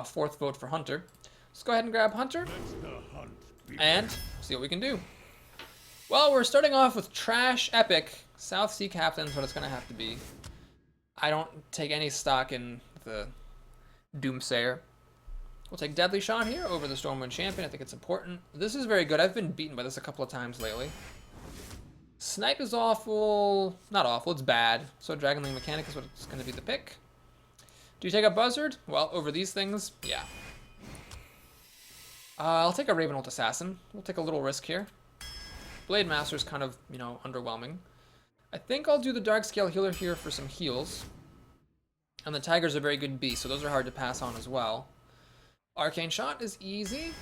Fourth vote for Hunter. Let's go ahead and grab Hunter and see what we can do. Well, we're starting off with Trash Epic. South Sea Captain's what it's going to have to be. I don't take any stock in the Doomsayer. We'll take Deadly Shot here over the Stormwind Champion. I think it's important. This is very good. I've been beaten by this a couple of times lately. Snipe is awful. Not awful, it's bad. So Dragonling Mechanic is what's going to be the pick. Do you take a Buzzard? Well, over these things, yeah. I'll take a Ravenholt Assassin. We'll take a little risk here. Blade Master is kind of, you know, underwhelming. I think I'll do the Darkscale Healer here for some heals. And the Tiger's a very good beast, so those are hard to pass on as well. Arcane Shot is easy.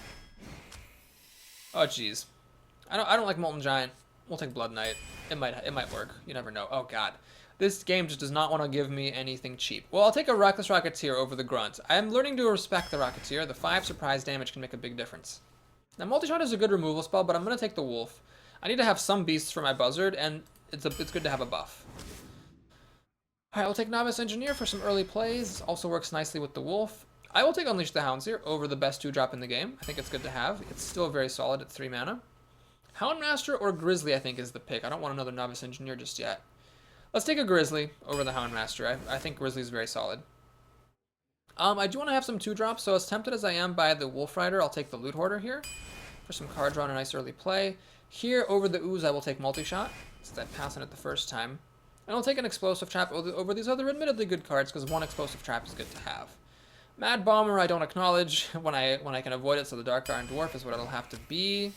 Oh jeez, I don't like Molten Giant. We'll take Blood Knight. It might work. You never know. Oh god, this game just does not want to give me anything cheap. Well, I'll take a Reckless Rocketeer over the Grunt. I'm learning to respect the Rocketeer. The 5 surprise damage can make a big difference. Now Multi-Shot is a good removal spell, but I'm gonna take the Wolf. I need to have some beasts for my Buzzard, and it's good to have a buff. Alright, I'll take Novice Engineer for some early plays. Also works nicely with the Wolf. I will take Unleash the Hounds here over the best 2-drop in the game. I think it's good to have. It's still very solid at 3 mana. Houndmaster or Grizzly, I think, is the pick. I don't want another Novice Engineer just yet. Let's take a Grizzly over the Houndmaster. I think Grizzly is very solid. I do want to have some 2-drops, so as tempted as I am by the Wolf Rider, I'll take the Loot Hoarder here for some card draw and a nice early play. Here, over the Ooze, I will take Multi-Shot, since I passed on it the first time. And I'll take an Explosive Trap over these other admittedly good cards, because one Explosive Trap is good to have. Mad Bomber I don't acknowledge when I can avoid it, so the Dark Iron Dwarf is what it'll have to be.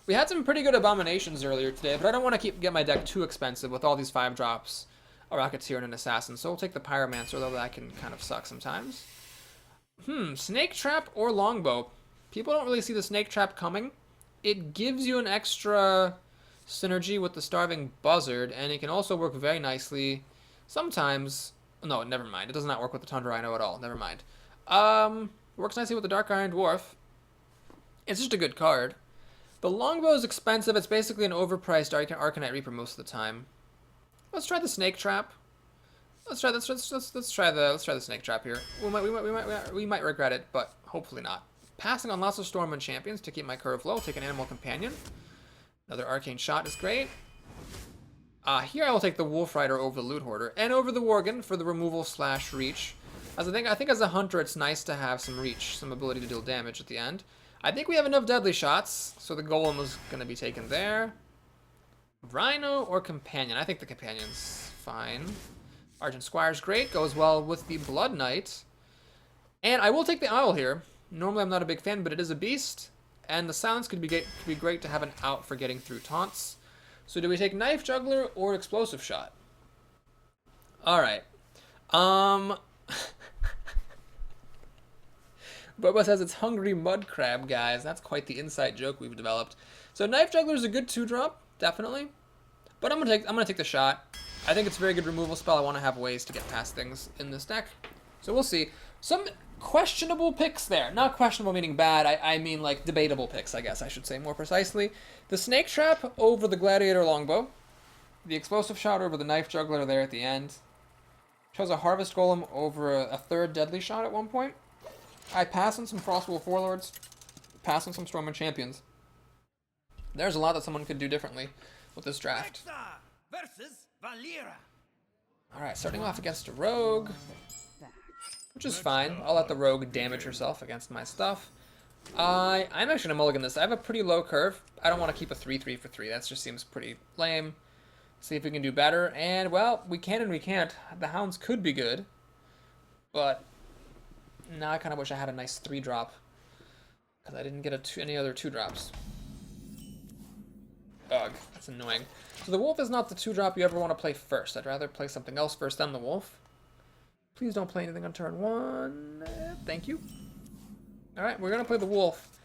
We had some pretty good Abominations earlier today, but I don't want to get my deck too expensive with all these 5-drops, a Rocketeer and an Assassin, so we'll take the Pyromancer, though that can kind of suck sometimes. Snake Trap or Longbow. People don't really see the Snake Trap coming. It gives you an extra synergy with the Starving Buzzard, and it can also work very nicely sometimes. No, never mind. It does not work with the Tundra Rhino at all. Never mind. Works nicely with the Dark Iron Dwarf. It's just a good card. The Longbow is expensive. It's basically an overpriced Arcanite Reaper most of the time. Let's try the Snake Trap. Let's try the Snake Trap here. We might regret it, but hopefully not. Passing on lots of Stormwind Champions to keep my curve low. Take an Animal Companion. Another Arcane Shot is great. Here I will take the Wolf Rider over the Loot Hoarder and over the Worgen for the removal / reach. As I think as a hunter, it's nice to have some reach, some ability to deal damage at the end. I think we have enough Deadly Shots, so the Golem is going to be taken there. Rhino or Companion? I think the Companion's fine. Argent Squire's great, goes well with the Blood Knight. And I will take the Owl here. Normally I'm not a big fan, but it is a beast. And the Silence could be great to have an out for getting through taunts. So do we take Knife Juggler or Explosive Shot? Alright. Boba says it's Hungry Mud Crab, guys. That's quite the inside joke we've developed. So Knife Juggler is a good 2-drop, definitely. But I'm gonna take the shot. I think it's a very good removal spell. I want to have ways to get past things in this deck. So we'll see. Some questionable picks there. Not questionable meaning bad. I mean like debatable picks, I guess I should say more precisely. The Snake Trap over the Gladiator Longbow. The Explosive Shot over the Knife Juggler there at the end. Chose a Harvest Golem over a 3rd Deadly Shot at one point. I pass on some Frostwolf Warlords. Pass on some Stormwind Champions. There's a lot that someone could do differently with this draft. Alright, starting off against a Rogue, which is fine. I'll let the Rogue damage herself against my stuff. I'm actually going to mulligan this. I have a pretty low curve. I don't want to keep a 3-3 for 3. That just seems pretty lame. See if we can do better. And, well, we can and we can't. The Hounds could be good. But now I kind of wish I had a nice 3-drop. Because I didn't get any other 2-drops. Ugh, that's annoying. So the Wolf is not the 2-drop you ever want to play first. I'd rather play something else first than the Wolf. Please don't play anything on turn 1. Thank you. Alright, we're going to play the Wolf.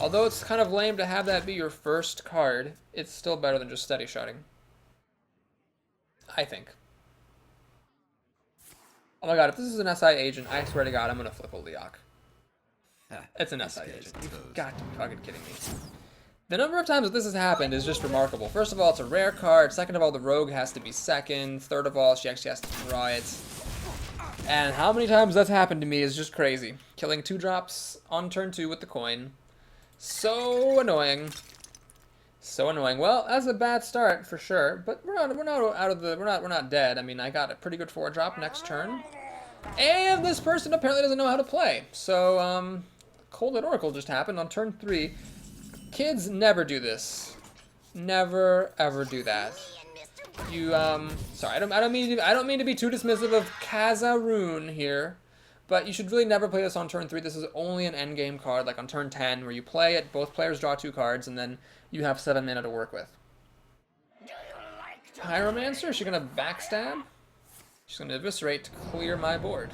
Although it's kind of lame to have that be your first card, it's still better than just steady shotting. I think. Oh my god, if this is an SI agent, I swear to god, I'm going to flip a Leok. It's an SI agent. You've got to be fucking kidding me. The number of times that this has happened is just remarkable. First of all, it's a rare card. Second of all, the Rogue has to be second. Third of all, she actually has to draw it. And how many times that's happened to me is just crazy. Killing 2 drops on turn 2 with the coin. So annoying. So annoying. Well, that's a bad start for sure, but we're not dead. I mean, I got a pretty good 4-drop next turn. And this person apparently doesn't know how to play. So, Cold Oracle just happened on turn 3. Kids never do this. Never ever do that. You sorry, I don't mean to be too dismissive of Kazaroon here, but you should really never play this on turn 3. This is only an endgame card, like on turn 10, where you play it, both players draw 2 cards, and then you have 7 mana to work with. Pyromancer, is she gonna backstab? She's gonna eviscerate to clear my board.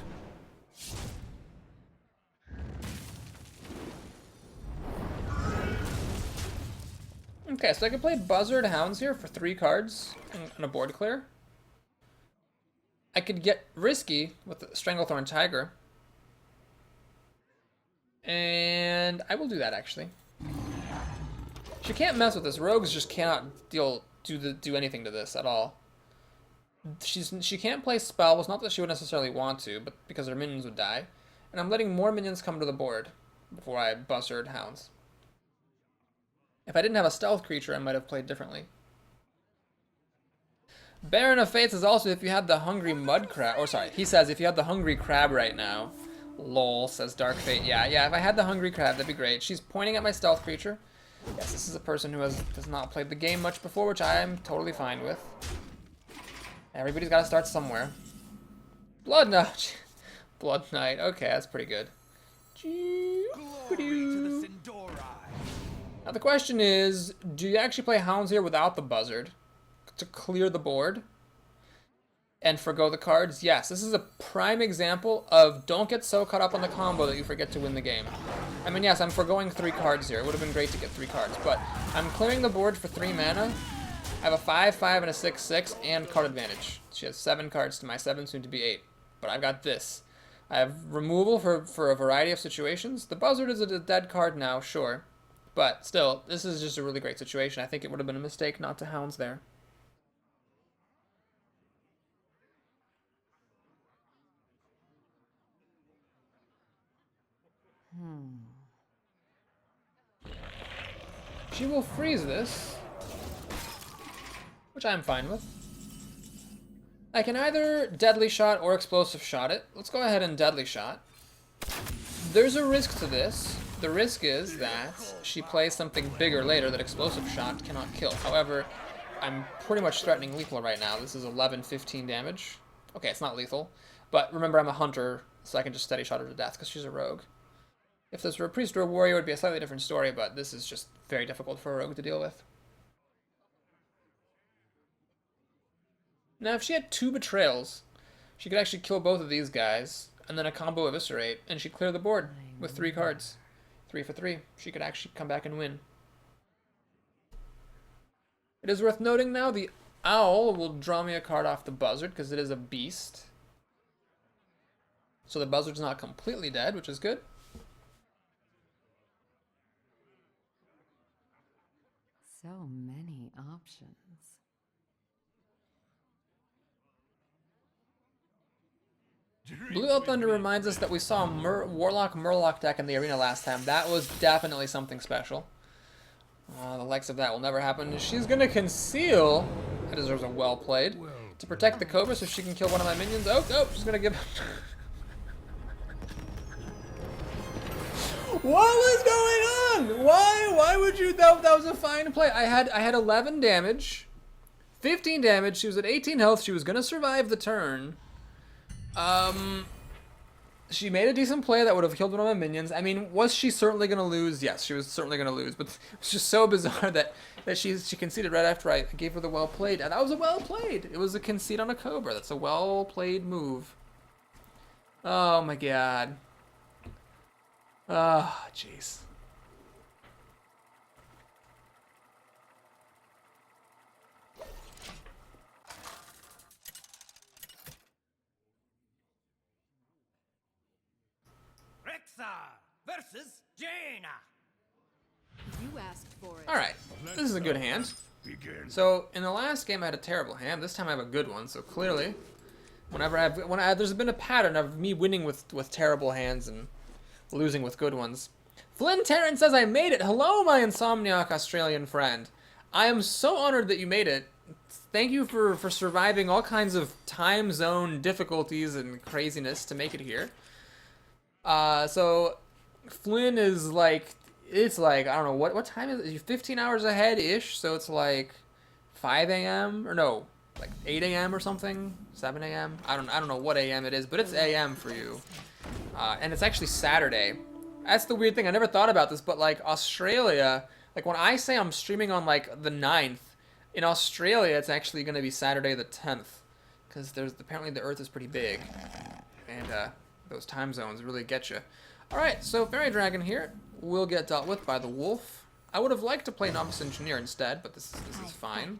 Okay, so I can play Buzzard Hounds here for 3 cards and a board clear. I could get risky with the Stranglethorn Tiger. And I will do that, actually. She can't mess with this. Rogues just cannot do anything to this at all. She can't play spells, not that she would necessarily want to, but because her minions would die. And I'm letting more minions come to the board before I Buzzard Hounds. If I didn't have a stealth creature, I might have played differently. Baron of Fates is also if you had the hungry mud crab, or sorry, he says if you had the hungry crab right now. Lol, says Dark Fate. Yeah, if I had the hungry crab, that'd be great. She's pointing at my stealth creature. Yes, this is a person who does not played the game much before, which I am totally fine with. Everybody's got to start somewhere. Blood Knight. Blood Knight. Okay, that's pretty good. Now the question is, do you actually play Hounds here without the Buzzard to clear the board and forgo the cards? Yes, this is a prime example of don't get so caught up on the combo that you forget to win the game. I mean, yes, I'm foregoing 3 cards here. It would have been great to get 3 cards, but I'm clearing the board for 3 mana. I have a 5/5 and a 6/6 and card advantage. She has 7 cards to my 7, soon to be 8. But I've got this. I have removal for a variety of situations. The Buzzard is a dead card now, sure. But still, this is just a really great situation. I think it would have been a mistake not to Hounds there. She will freeze this, which I'm fine with. I can either Deadly Shot or Explosive Shot it. Let's go ahead and Deadly Shot. There's a risk to this. The risk is that she plays something bigger later that Explosive Shot cannot kill. However, I'm pretty much threatening lethal right now. This is 11-15 damage. Okay, it's not lethal. But remember, I'm a hunter, so I can just steady shot her to death because she's a rogue. If this were a priest or a warrior, it would be a slightly different story, but this is just very difficult for a rogue to deal with. Now, if she had 2 betrayals, she could actually kill both of these guys, and then a combo eviscerate, and she'd clear the board with 3 cards. 3 for 3. She could actually come back and win. It is worth noting now, the owl will draw me a card off the Buzzard, because it is a beast. So the Buzzard's not completely dead, which is good. So many options. Blue Elf Thunder reminds us that we saw a Warlock Murloc deck in the arena last time. That was definitely something special. The likes of that will never happen. She's going to conceal. That deserves a well played. To protect the Cobra so she can kill one of my minions. Oh, she's going to give... What was going on? Why would you... That was a fine play. I had 11 damage. 15 damage. She was at 18 health. She was going to survive the turn. She made a decent play that would have killed one of my minions. I mean, was she certainly going to lose? Yes, she was certainly going to lose. But it's just so bizarre that she conceded right after I gave her the well played. And that was a well played. It was a concede on a Cobra. That's a well played move. Oh my god. Oh, jeez. Versus Jaina. You asked for it. All right, this is a good hand. So in the last game I had a terrible hand. This time I have a good one. So clearly, There's been a pattern of me winning with terrible hands and losing with good ones. Flynn Tarrant says I made it. Hello, my insomniac Australian friend. I am so honored that you made it. Thank you for surviving all kinds of time zone difficulties and craziness to make it here. So Flynn is like, it's like, I don't know, what time is it? 15 hours ahead-ish, so it's like 5 a.m. or no, like 8 a.m. or something, 7 a.m. I don't know what a.m. it is, but it's a.m. for you. And it's actually Saturday. That's the weird thing. I never thought about this, but like Australia, like when I say I'm streaming on like the 9th, in Australia it's actually going to be Saturday the 10th, because apparently the Earth is pretty big, and those time zones really get you. All right, so Fairy Dragon here will get dealt with by the wolf. I would have liked to play Novice Engineer instead, but this is fine.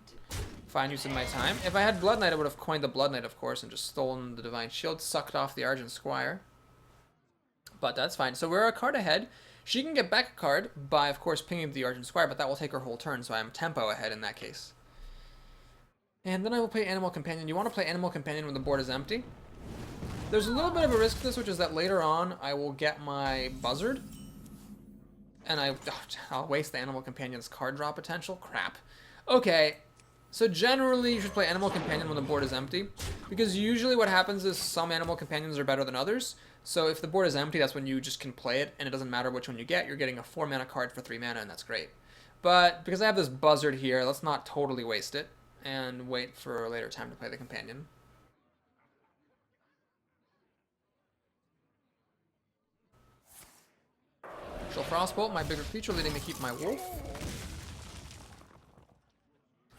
Fine use of my time. If I had Blood Knight, I would have coined the Blood Knight, of course, and just stolen the Divine Shield, sucked off the Argent Squire. But that's fine. So we're a card ahead. She can get back a card by, of course, pinging the Argent Squire, but that will take her whole turn, so I'm tempo ahead in that case. And then I will play Animal Companion. You want to play Animal Companion when the board is empty. There's a little bit of a risk to this, which is that later on I will get my Buzzard. And I'll waste the Animal Companion's card draw potential. Crap. Okay, so generally you should play Animal Companion when the board is empty, because usually what happens is some Animal Companions are better than others. So if the board is empty, that's when you just can play it, and it doesn't matter which one you get. You're getting a 4 mana card for 3 mana, and that's great. But because I have this Buzzard here, let's not totally waste it and wait for a later time to play the Companion. She'll Frostbolt my bigger creature, leading me to keep my wolf.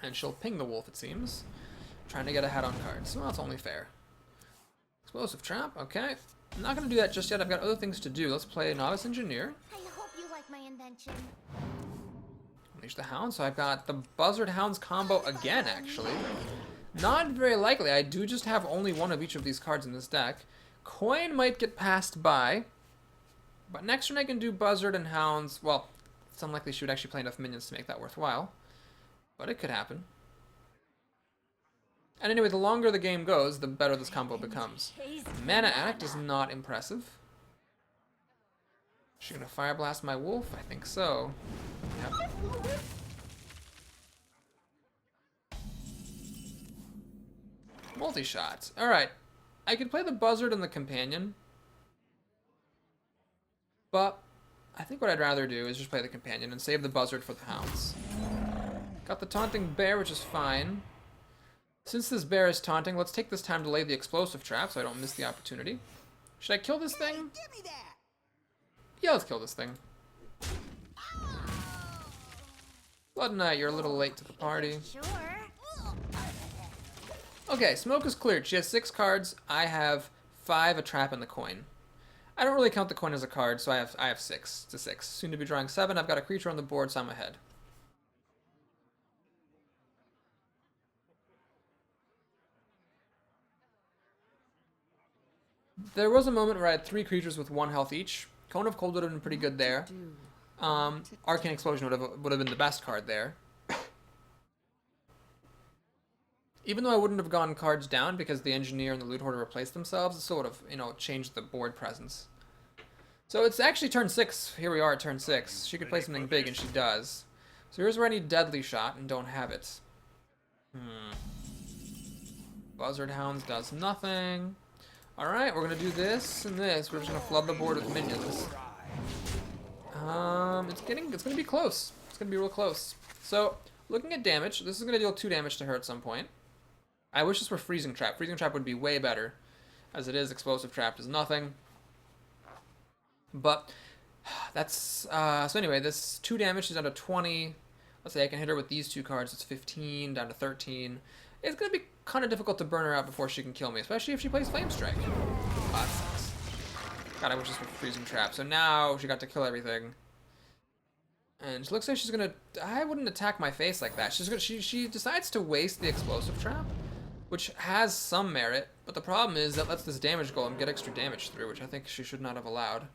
And she'll ping the wolf, it seems. Trying to get ahead on cards. Well, that's only fair. Explosive Trap, okay. I'm not going to do that just yet. I've got other things to do. Let's play Novice Engineer. I hope you like my invention. Unleash the Hound. So I've got the Buzzard Hounds combo again, actually. Not very likely. I do just have only one of each of these cards in this deck. Coin might get passed by. But next turn I can do Buzzard and Hounds. Well, it's unlikely she would actually play enough minions to make that worthwhile. But it could happen. And anyway, the longer the game goes, the better this combo becomes. Mana Addict is not impressive. Is she gonna Fire Blast my wolf? I think so. Yep. Multi-shot. Alright. I could play the Buzzard and the Companion. But I think what I'd rather do is just play the Companion and save the Buzzard for the Hounds. Got the Taunting Bear, which is fine. Since this bear is taunting, let's take this time to lay the Explosive Trap so I don't miss the opportunity. Should I kill this thing? Give me that. Yeah, let's kill this thing. Blood Knight, you're a little late to the party. Sure. Okay, smoke is cleared. She has 6 cards. I have 5, a trap, and the coin. I don't really count the coin as a card, so I have 6 to 6. Soon to be drawing 7. I've got a creature on the board, so I'm ahead. There was a moment where I had 3 creatures with 1 health each. Cone of Cold would have been pretty good there. Arcane Explosion would have been the best card there. Even though I wouldn't have gone cards down because the Engineer and the Loot Hoarder replaced themselves, it sort of, changed the board presence. So it's actually turn 6. Here we are at turn 6. She could play something big, and she does. So here's where I need Deadly Shot and don't have it. Buzzard Hounds does nothing. Alright, we're going to do this and this. We're just going to flood the board with minions. It's going to be close. It's going to be real close. So, looking at damage, this is going to deal 2 damage to her at some point. I wish this were Freezing Trap. Freezing Trap would be way better. As it is, Explosive Trap does nothing. But, that's... so anyway, this 2 damage is down to 20. Let's say I can hit her with these 2 cards. It's 15, down to 13. It's going to be kind of difficult to burn her out before she can kill me, especially if she plays Flame Strike. Oh, that sucks. God, I wish this were Freezing Trap. So now she got to kill everything. And it looks like she's going to... I wouldn't attack my face like that. She decides to waste the Explosive Trap, which has some merit, but the problem is that lets this damage golem get extra damage through, which I think she should not have allowed.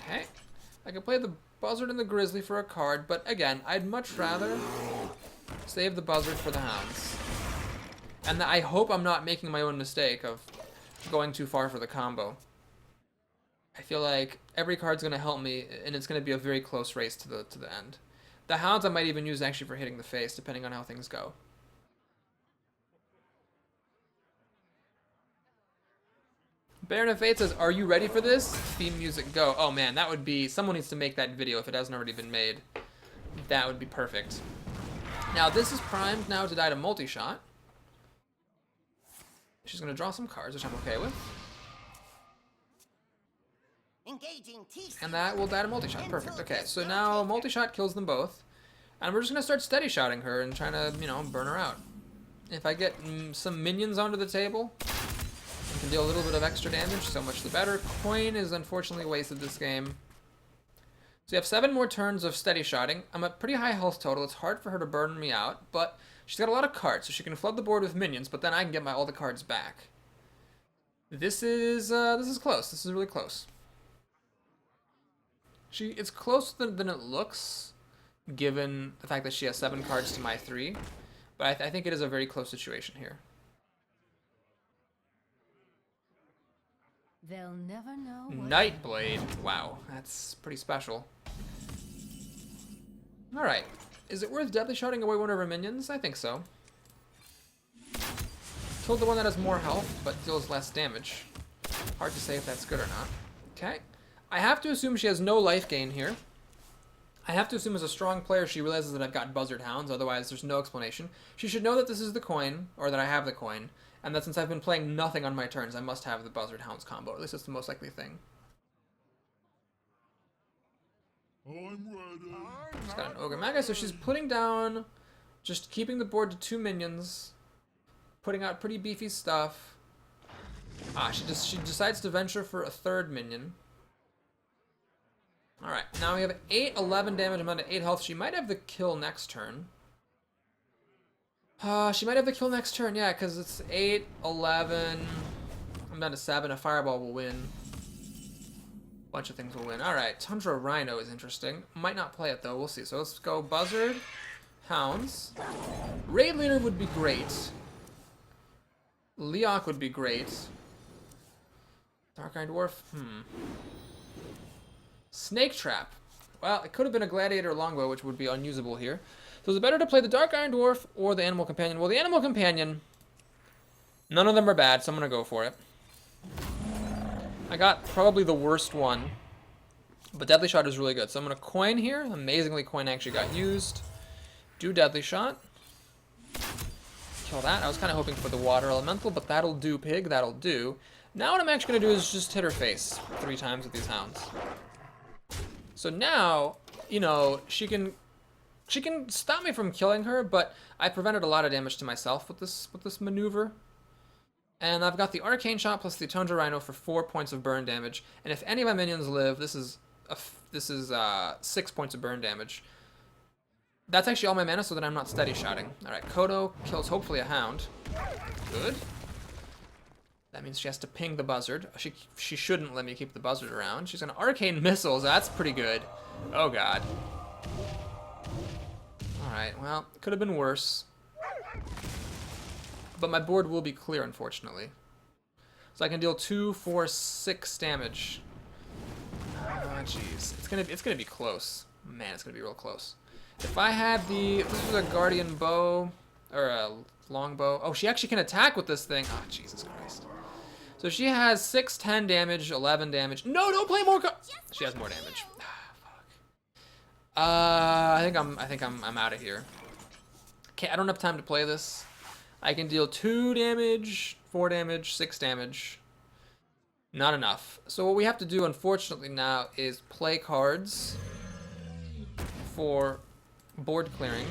Okay. I could play the Buzzard and the Grizzly for a card, but again, I'd much rather Save the buzzard for the hounds. And I hope I'm not making my own mistake of going too far for the combo. I feel like every card's going to help me, and it's going to be a very close race to the end. The hounds I might even use actually for hitting the face, depending on how things go. Baron of Fate says, are you ready for this? Theme music, go. Oh man, that would be... Someone needs to make that video if it hasn't already been made. That would be perfect. Now, this is primed now to die to multi-shot. She's going to draw some cards, which I'm okay with. Engaging And that will die to multi-shot. Perfect. Okay, so now multi-shot kills them both. And we're just going to start steady shotting her and trying to, you know, burn her out. If I get some minions onto the table, I can deal a little bit of extra damage, so much the better. Coin is unfortunately wasted this game. So you have 7 more turns of steady shotting. I'm at pretty high health total. It's hard for her to burn me out, but she's got a lot of cards, so she can flood the board with minions, but then I can get all the cards back. This is close. This is really close. It's closer than it looks, given the fact that she has 7 cards to my 3. But I think it is a very close situation here. They'll never know. Nightblade. Wow, that's pretty special. Alright. Is it worth deadly shotting away one of her minions? I think so. Killed the one that has more health, but deals less damage. Hard to say if that's good or not. Okay. I have to assume she has no life gain here. I have to assume as a strong player she realizes that I've got Buzzard Hounds, otherwise there's no explanation. She should know that this is the coin, or that I have the coin, and that since I've been playing nothing on my turns, I must have the Buzzard Hounds combo. At least that's the most likely thing. I'm ready. She's got an Ogre Maga, so she's putting down, just keeping the board to 2 minions, putting out pretty beefy stuff. She decides to venture for a 3rd minion. Alright, now we have 8, 11 damage, I'm down to 8 health. She might have the kill next turn. She might have the kill next turn, yeah, because it's 8, 11. I'm down to 7, a fireball will win. Bunch of things will win. Alright, Tundra Rhino is interesting. Might not play it though, we'll see. So let's go Buzzard, Hounds. Raid Leader would be great. Leok would be great. Dark Iron Dwarf, Snake Trap. Well, it could have been a Gladiator Longbow, which would be unusable here. So is it better to play the Dark Iron Dwarf or the Animal Companion? Well, the Animal Companion, none of them are bad, so I'm going to go for it. I got probably the worst one, but Deadly Shot is really good. So I'm going to coin here. Amazingly, coin actually got used. Do Deadly Shot. Kill that. I was kind of hoping for the Water Elemental, but that'll do, Pig. That'll do. Now what I'm actually going to do is just hit her face 3 times with these hounds. So now, you know, she can stop me from killing her, but I prevented a lot of damage to myself with this maneuver. And I've got the Arcane Shot plus the Tundra Rhino for 4 points of burn damage. And if any of my minions live, this is 6 points of burn damage. That's actually all my mana, so that I'm not steady shotting. All right, Kodo kills hopefully a hound. Good. That means she has to ping the buzzard. She shouldn't let me keep the buzzard around. She's gonna Arcane Missiles. That's pretty good. Oh god. Alright, well, could have been worse. But my board will be clear, unfortunately. So I can deal 2, 4, 6 damage. Oh jeez. It's gonna be close. Man, it's gonna be real close. If I had if this was a Guardian Bow, or a Longbow. Oh, she actually can attack with this thing. Oh, Jesus Christ. So she has 6, 10 damage, 11 damage. No, don't play more. She has more damage. Fuck. I think I'm out of here. Okay, I don't have time to play this. I can deal 2 damage, 4 damage, 6 damage. Not enough. So what we have to do, unfortunately, now is play cards for board clearing.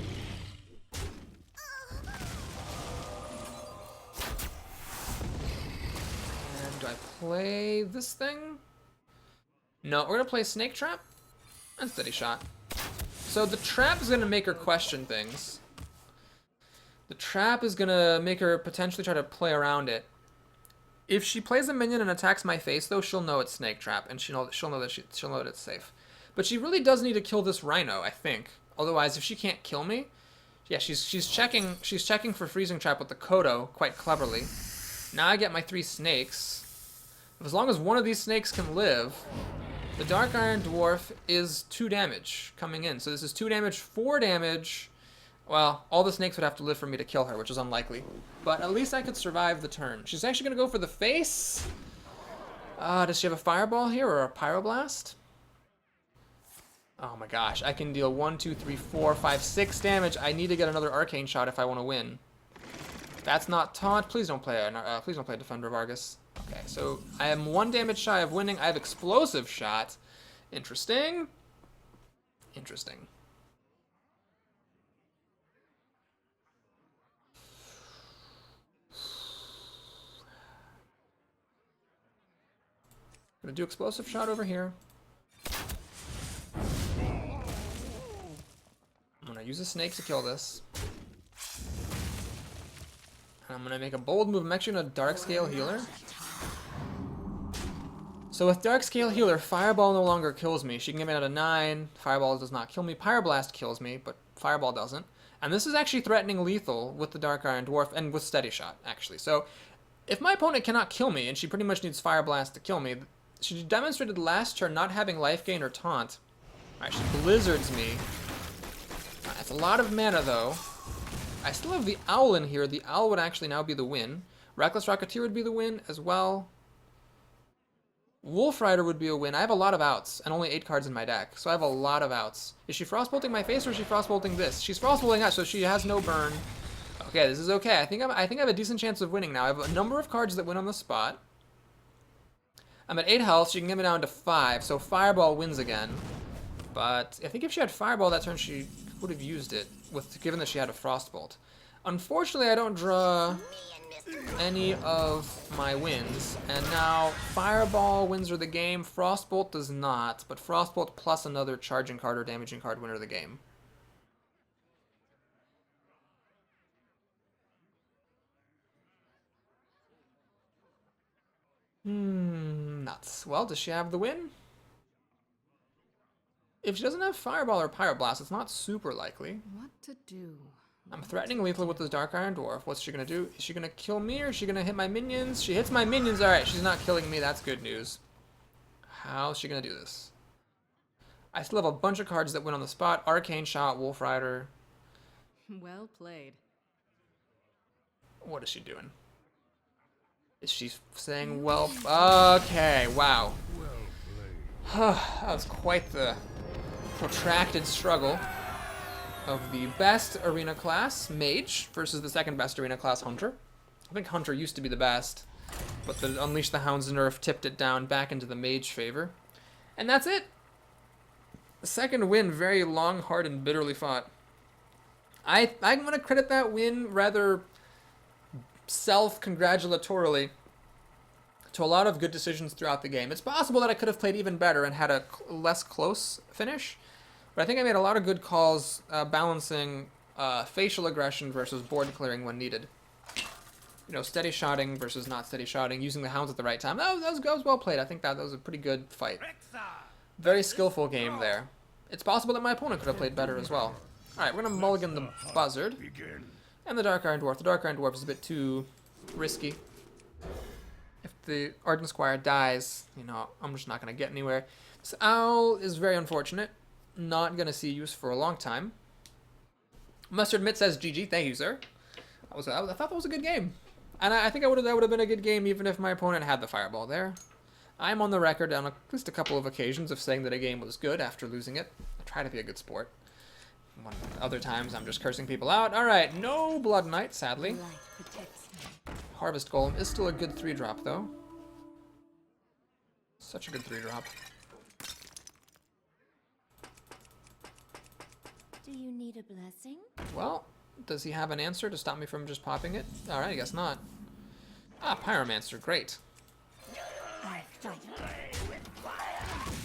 Do I play this thing? No, we're gonna play Snake Trap and Steady Shot. So the trap is gonna make her question things. The trap is gonna make her potentially try to play around it. If she plays a minion and attacks my face, though, she'll know it's Snake Trap, and she'll know that it's safe. But she really does need to kill this Rhino, I think. Otherwise, if she can't kill me, Yeah, she's checking for freezing trap with the Kodo quite cleverly. Now I get my 3 snakes. As long as one of these snakes can live, the Dark Iron Dwarf is 2 damage coming in. So this is 2 damage, 4 damage. Well, all the snakes would have to live for me to kill her, which is unlikely. But at least I could survive the turn. She's actually going to go for the face. Does she have a fireball here or a pyroblast? Oh my gosh, I can deal 1, 2, 3, 4, 5, 6 damage. I need to get another arcane shot if I want to win. That's not taunt. Please don't play Defender Vargas. Okay, so I am 1 damage shy of winning. I have explosive shot. Interesting. Interesting. Gonna do explosive shot over here. I'm gonna use a snake to kill this. And I'm gonna make a bold move. I'm actually gonna Dark Scale Healer. So with Dark Scale Healer, Fireball no longer kills me. She can get me out of 9. Fireball does not kill me. Pyroblast kills me, but Fireball doesn't. And this is actually threatening lethal with the Dark Iron Dwarf and with Steady Shot, actually. So if my opponent cannot kill me, and she pretty much needs Fire Blast to kill me, she demonstrated last turn not having life gain or taunt. Alright, she blizzards me. That's a lot of mana, though. I still have the Owl in here. The Owl would actually now be the win. Reckless Rocketeer would be the win as well. Wolf Rider would be a win. I have a lot of outs, and only 8 cards in my deck, so I have a lot of outs. Is she Frostbolting my face, or is she Frostbolting this? She's Frostbolting that, so she has no burn. Okay, this is okay. I think I have a decent chance of winning now. I have a number of cards that win on the spot. I'm at 8 health. She can get me down to 5, so Fireball wins again. But I think if she had Fireball that turn, she would have used it, given that she had a Frostbolt. Unfortunately, I don't draw any of my wins, and now Fireball wins her the game. Frostbolt does not, but Frostbolt plus another charging card or damaging card win her the game. Nuts. Well, does she have the win? If she doesn't have Fireball or Pyroblast, it's not super likely. What to do? I'm threatening lethal with this Dark Iron Dwarf. What's she gonna do? Is she gonna kill me, or is she gonna hit my minions? She hits my minions. Alright, she's not killing me. That's good news. How's she gonna do this? I still have a bunch of cards that win on the spot. Arcane Shot, Wolf Rider. Well played. What is she doing? Is she saying, well... Okay, wow. That was quite the protracted struggle of the best arena class, Mage, versus the second best arena class, Hunter. I think Hunter used to be the best, but the Unleash the Hounds nerf tipped it down back into the Mage favor. And that's it! The second win, very long, hard, and bitterly fought. I'm going to credit that win rather self-congratulatorily to a lot of good decisions throughout the game. It's possible that I could have played even better and had a less close finish, but I think I made a lot of good calls balancing facial aggression versus board clearing when needed. You know, steady shotting versus not steady shotting, using the hounds at the right time. That was well played. I think that was a pretty good fight. Very skillful game there. It's possible that my opponent could have played better as well. Alright, we're going to mulligan the Buzzard and the Dark Iron Dwarf. The Dark Iron Dwarf is a bit too risky. If the Ardent Squire dies, you know, I'm just not going to get anywhere. This Owl is very unfortunate. Not going to see use for a long time. Mustard Mitt says, GG, thank you, sir. I thought that was a good game. And I think that would have been a good game even if my opponent had the Fireball there. I'm on the record on at least a couple of occasions of saying that a game was good after losing it. I try to be a good sport. Other times I'm just cursing people out. Alright, no Blood Knight, sadly. Harvest Golem is still a good 3-drop, though. Such a good 3-drop. Do you need a blessing? Well, does he have an answer to stop me from just popping it? Alright, I guess not. Ah, Pyromancer, great.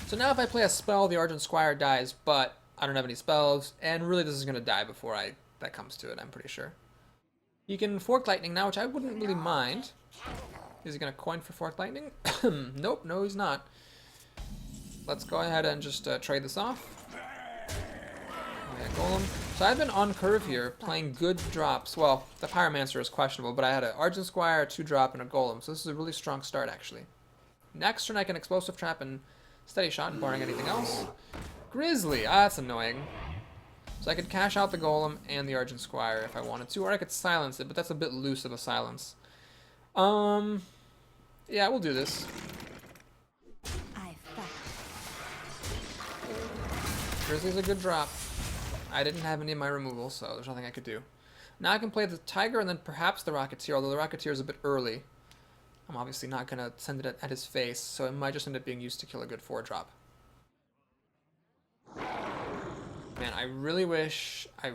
So now if I play a spell, the Argent Squire dies, but I don't have any spells, and really this is going to die before that comes to it, I'm pretty sure. He can Fork Lightning now, which I wouldn't really mind. Is he going to coin for Fork Lightning? Nope, no he's not. Let's go ahead and just trade this off. yeah, Golem. So I've been on curve here, playing good drops. Well, the Pyromancer is questionable, but I had an Argent Squire, a 2-drop, and a Golem. So this is a really strong start, actually. Next turn I can Explosive Trap and Steady Shot, barring anything else. Grizzly. Ah, that's annoying. So I could cash out the Golem and the Argent Squire if I wanted to, or I could silence it, but that's a bit loose of a silence. Yeah, we'll do this. Grizzly's a good drop. I didn't have any of my removal, so there's nothing I could do. Now I can play the Tiger and then perhaps the Rocketeer, although the Rocketeer is a bit early. I'm obviously not going to send it at his face, so it might just end up being used to kill a good 4-drop. Man, I really wish I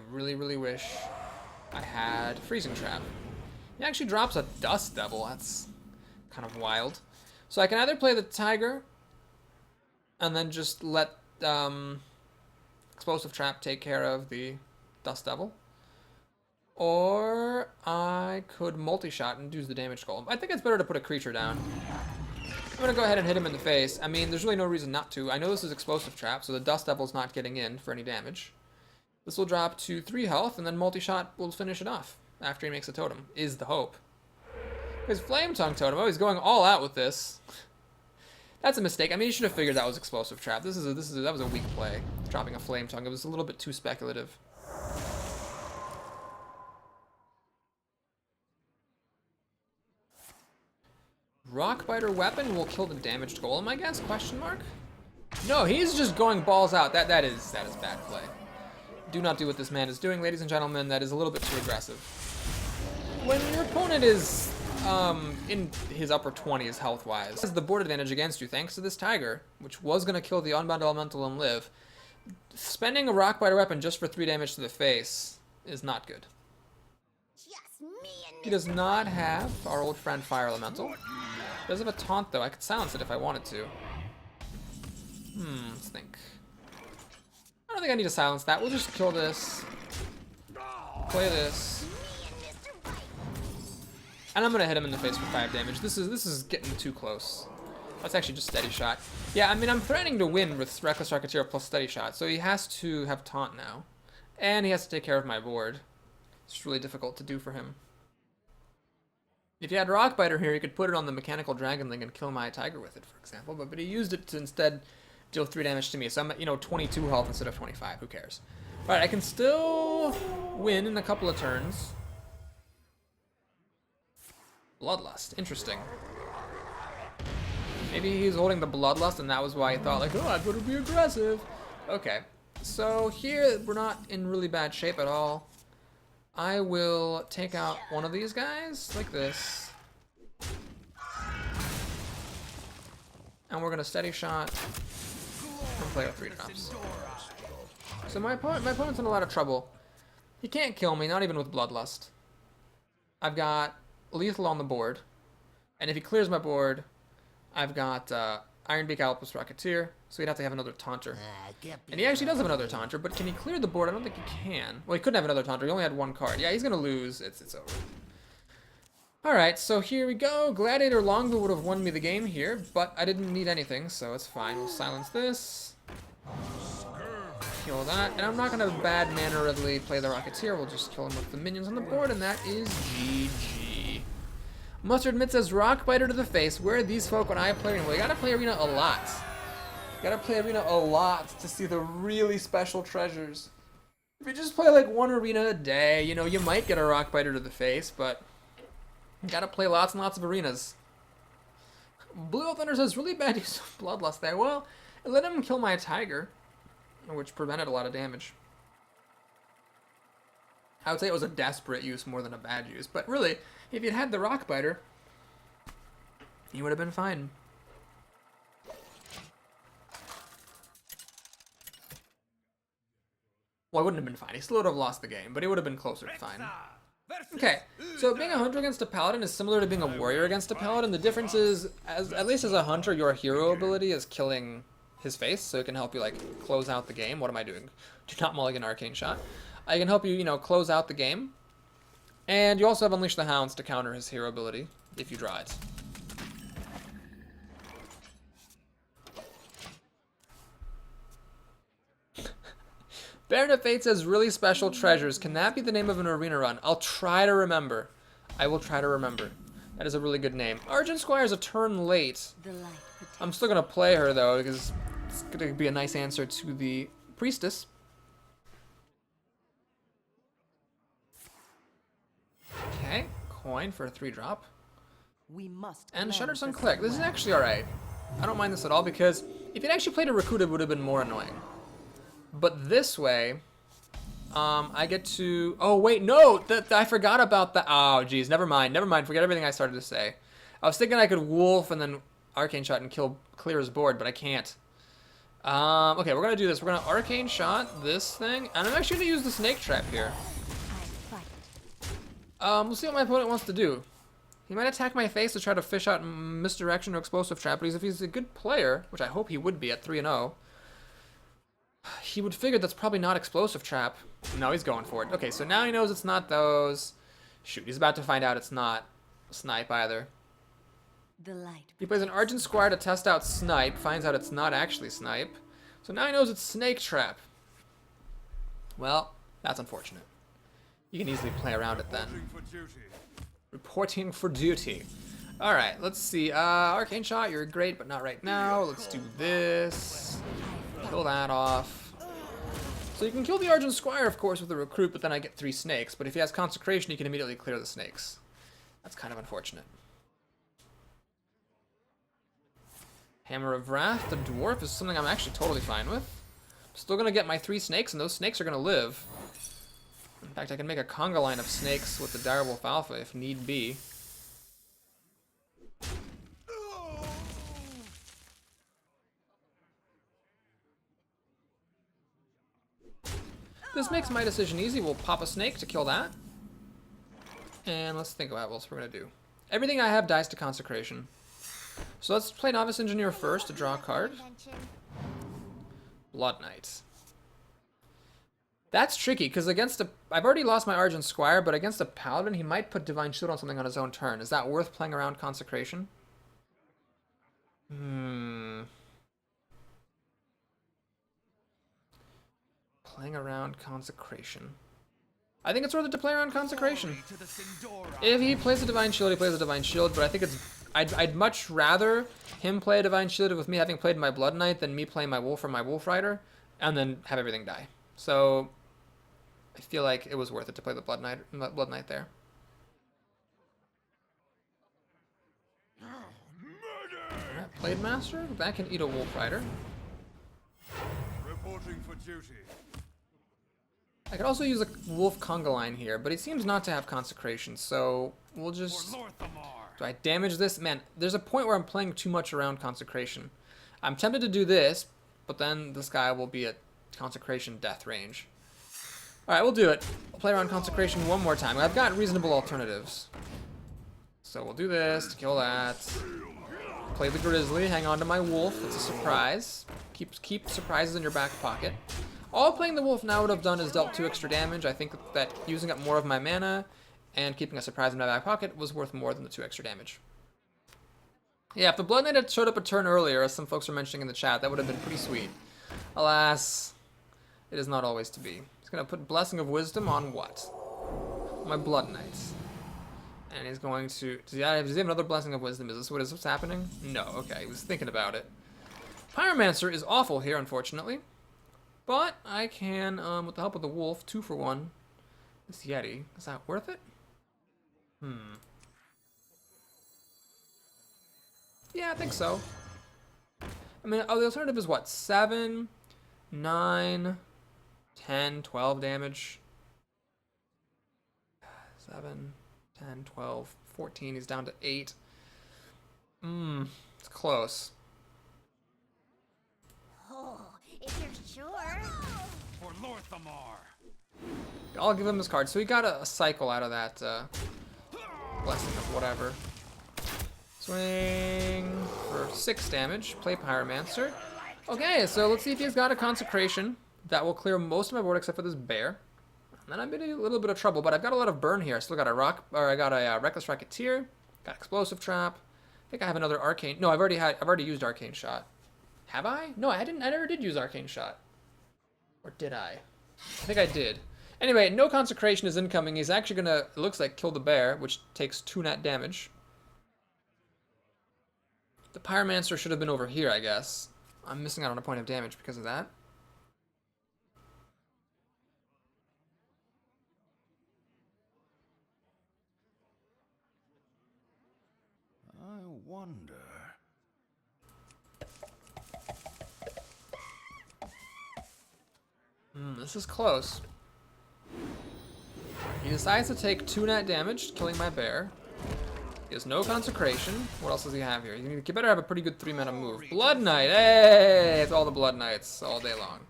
had Freezing Trap. He actually drops a Dust Devil. That's kind of wild. So I can either play the Tiger and then just let Explosive Trap take care of the Dust Devil, or I could multi-shot and use the damage golem. I think it's better to put a creature down. I'm going to go ahead and hit him in the face. I mean, there's really no reason not to. I know this is Explosive Trap, so the Dust Devil's not getting in for any damage. This will drop to 3 health, and then multi-shot will finish it off after he makes a totem, is the hope. His Flame Tongue totem, oh, he's going all out with this. That's a mistake. I mean, you should have figured that was Explosive Trap. That was a weak play. Dropping a Flame Tongue. It was a little bit too speculative. Rockbiter Weapon will kill the damaged golem, I guess? Question mark? No, he's just going balls out. That is bad play. Do not do what this man is doing, ladies and gentlemen. That is a little bit too aggressive. When your opponent is in his upper 20s health-wise, has the board advantage against you thanks to this Tiger, which was going to kill the Unbound Elemental and live. Spending a Rockbiter Weapon just for 3 damage to the face is not good. Just me and He does not have our old friend Fire Elemental. He does have a Taunt, though. I could silence it if I wanted to. Let's think. I don't think I need to silence that. We'll just kill this. Play this. And I'm gonna hit him in the face for 5 damage. This is getting too close. That's actually just Steady Shot. Yeah, I mean, I'm threatening to win with Reckless Rocketeer plus Steady Shot, so he has to have Taunt now. And he has to take care of my board. It's really difficult to do for him. If you had Rockbiter here, you could put it on the Mechanical Dragonling and kill my Tiger with it, for example, but he used it to instead deal 3 damage to me, so I'm at, 22 health instead of 25. Who cares? Alright, I can still win in a couple of turns. Bloodlust. Interesting. Maybe he's holding the Bloodlust and that was why he thought, like, oh, I'd better be aggressive. Okay. So here, we're not in really bad shape at all. I will take out one of these guys, like this. And we're going to Steady Shot and play with 3 drops. So my opponent's in a lot of trouble. He can't kill me, not even with Bloodlust. I've got lethal on the board, and if he clears my board, I've got Ironbeak Alpus Rocketeer, so he'd have to have another Taunter. And he actually does have another Taunter, but can he clear the board? I don't think he can. Well, he couldn't have another Taunter. He only had 1 card. Yeah, he's gonna lose. It's over. Alright, so here we go. Gladiator Longbow would have won me the game here, but I didn't need anything, so it's fine. We'll silence this. Kill that. And I'm not gonna bad manneredly play the Rocketeer. We'll just kill him with the minions on the board, and that is GG. Mustard Mitt says, Rockbiter to the face. Where are these folk when I play Arena? Well, you gotta play Arena a lot. You gotta play Arena a lot to see the really special treasures. If you just play like 1 arena a day, you might get a Rockbiter to the face, but you gotta play lots and lots of arenas. Blue Thunder says, really bad use of Bloodlust there. Well, it let him kill my Tiger, which prevented a lot of damage. I would say it was a desperate use more than a bad use, but really, if you'd had the Rockbiter, you would have been fine. Well, I wouldn't have been fine. He still would have lost the game, but he would have been closer to fine. Okay, so being a hunter against a paladin is similar to being a warrior against a paladin. The difference is, at least as a hunter, your hero ability is killing his face, so it can help you, like, close out the game. What am I doing? Do not mulligan Arcane Shot. I can help you, close out the game. And you also have Unleash the Hounds to counter his hero ability, if you draw it. Baron of Fate says really special treasures. Can that be the name of an arena run? I'll try to remember. I will try to remember. That is a really good name. Argent Squire's a turn late. The light protects. I'm still gonna play her though, because it's gonna be a nice answer to the priestess. Okay, coin for a 3-drop. We must. And Shudder's cleanse Unclick. This is actually alright. I don't mind this at all because if it actually played a Rakuta, it would have been more annoying. But this way, I get to... Oh, wait, no! I forgot about that. Oh, geez, never mind. Never mind. Forget everything I started to say. I was thinking I could Wolf and then Arcane Shot and clear his board, but I can't. Okay, we're going to do this. We're going to Arcane Shot this thing, and I'm actually going to use the Snake Trap here. We'll see what my opponent wants to do. He might attack my face to try to fish out Misdirection or Explosive Trap, but if he's a good player, which I hope he would be at 3-0, he would figure that's probably not Explosive Trap. No, he's going for it. Okay, so now he knows it's not those. Shoot, he's about to find out it's not Snipe either. The light. He plays an Argent Squire to test out Snipe, finds out it's not actually Snipe. So now he knows it's Snake Trap. Well, that's unfortunate. You can easily play around it then. Reporting for duty. Alright, let's see. Arcane Shot, you're great, but not right now. Let's do this. Kill that off. So you can kill the Argent Squire, of course, with the Recruit, but then I get 3 snakes. But if he has Consecration, he can immediately clear the snakes. That's kind of unfortunate. Hammer of Wrath, the Dwarf, is something I'm actually totally fine with. Still gonna get my 3 snakes, and those snakes are gonna live. In fact, I can make a conga line of snakes with the Direwolf Alpha if need be. This makes my decision easy. We'll pop a snake to kill that. And let's think about what else we're going to do. Everything I have dies to Consecration. So let's play Novice Engineer first to draw a card. Blood Knight. That's tricky, because against a... I've already lost my Argent Squire, but against a Paladin, he might put Divine Shield on something on his own turn. Is that worth playing around Consecration? Playing around Consecration. I think it's worth it to play around Consecration. If he plays a Divine Shield, he plays a Divine Shield, but I think it's... I'd much rather him play a Divine Shield with me having played my Blood Knight than me playing my Wolf or my Wolf Rider, and then have everything die. So... I feel like it was worth it to play the Blood Knight there. Alright, Blade Master. That can eat a Wolf Rider. Reporting for duty. I could also use a Wolf Conga line here, but he seems not to have Consecration, so we'll just... Do I damage this? Man, there's a point where I'm playing too much around Consecration. I'm tempted to do this, but then this guy will be at Consecration death range. Alright, we'll do it. We'll play around Consecration one more time. I've got reasonable alternatives. So we'll do this to kill that. Play the Grizzly, hang on to my Wolf. It's a surprise. Keep surprises in your back pocket. All playing the Wolf now would have done is dealt 2 extra damage. I think that using up more of my mana and keeping a surprise in my back pocket was worth more than the 2 extra damage. Yeah, if the Blood Knight had showed up a turn earlier, as some folks were mentioning in the chat, that would have been pretty sweet. Alas, it is not always to be. He's going to put Blessing of Wisdom on what? My Blood Knights. And he's going to... Does he have another Blessing of Wisdom? Is this what's happening? No, okay, he was thinking about it. Pyromancer is awful here, unfortunately. But I can, with the help of the Wolf, 2 for 1. This Yeti. Is that worth it? Yeah, I think so. I mean, the alternative is what? 7, 9, 10, 12 damage. 7, 10, 12, 14. He's down to 8. It's close. Oh, if you're sure. For Lorthamar. I'll give him his card. So he got a cycle out of that Blessing of whatever. Swing for 6 damage. Play Pyromancer. Okay, so let's see if he's got a Consecration. That will clear most of my board except for this bear. And then I'm in a little bit of trouble, but I've got a lot of burn here. I still got a Reckless Racketeer. Got Explosive Trap. I think I have another Arcane. No, I've already used Arcane Shot. Have I? No, I didn't. I never did use Arcane Shot. Or did I? I think I did. Anyway, no consecration is incoming. He's actually gonna, it looks like, kill the bear, which takes 2 net damage. The pyromancer should have been over here, I guess. I'm missing out on a point of damage because of that. I wonder. This is close. He decides to take 2 net damage, killing my bear. He has no consecration. What else does he have here? You better have a pretty good 3 mana move. Blood Knight! Hey! It's all the Blood Knights all day long.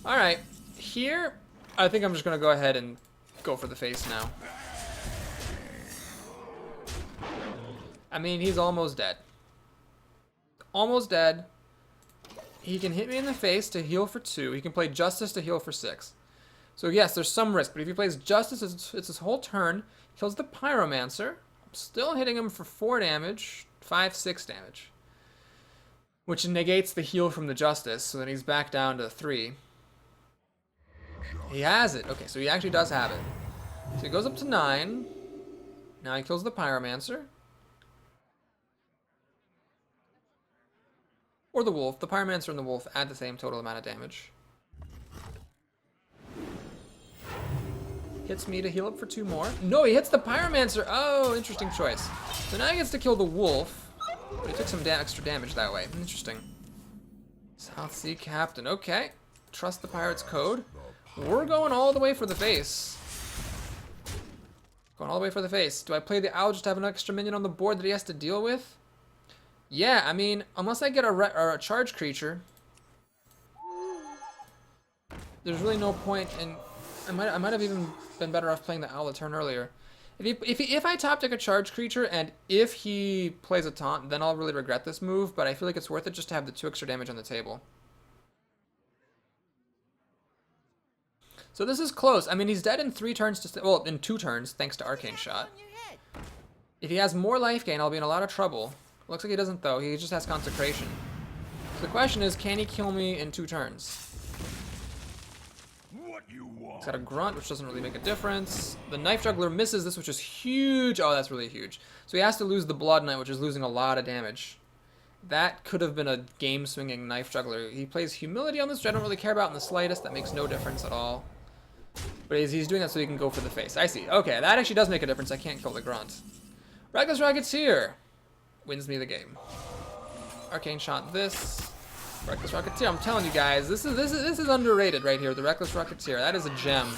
Alright. Here, I think I'm just going to go ahead and go for the face now. I mean, he's almost dead. Almost dead. He can hit me in the face to heal for 2. He can play Justice to heal for 6. So yes, there's some risk, but if he plays Justice, it's his whole turn. Kills the Pyromancer. Still hitting him for 4 damage, 5, 6 damage. Which negates the heal from the Justice, so then he's back down to 3. He has it. Okay, so he actually does have it. So he goes up to 9. Now he kills the Pyromancer. Or the Wolf. The Pyromancer and the Wolf add the same total amount of damage. Hits me to heal up for 2 more. No, he hits the Pyromancer. Oh, interesting choice. So now he gets to kill the Wolf. But he took some extra damage that way. Interesting. South Sea Captain. Okay. Trust the Pirate's Code. We're going all the way for the face. Going all the way for the face. Do I play the Owl just to have an extra minion on the board that he has to deal with? Yeah, I mean, unless I get a charge creature, there's really no point in... I might have even been better off playing the Owl a turn earlier. If I top deck a charge creature and if he plays a taunt, then I'll really regret this move, but I feel like it's worth it just to have the 2 extra damage on the table. So this is close. I mean, he's dead in 3 turns to... Well, in 2 turns, thanks to Arcane Shot. If he has more life gain, I'll be in a lot of trouble. Looks like he doesn't, though. He just has Consecration. So the question is, can he kill me in 2 turns? He's got a Grunt, which doesn't really make a difference. The Knife Juggler misses this, which is huge. Oh, that's really huge. So he has to lose the Blood Knight, which is losing a lot of damage. That could have been a game-swinging Knife Juggler. He plays Humility on this, which I don't really care about in the slightest. That makes no difference at all. But he's doing that so he can go for the face. I see. Okay, that actually does make a difference. I can't kill the Grunt. Reckless Rocketeer wins me the game. Arcane Shot this. Reckless Rocketeer. I'm telling you guys, this is underrated right here. The Reckless Rocketeer. That is a gem.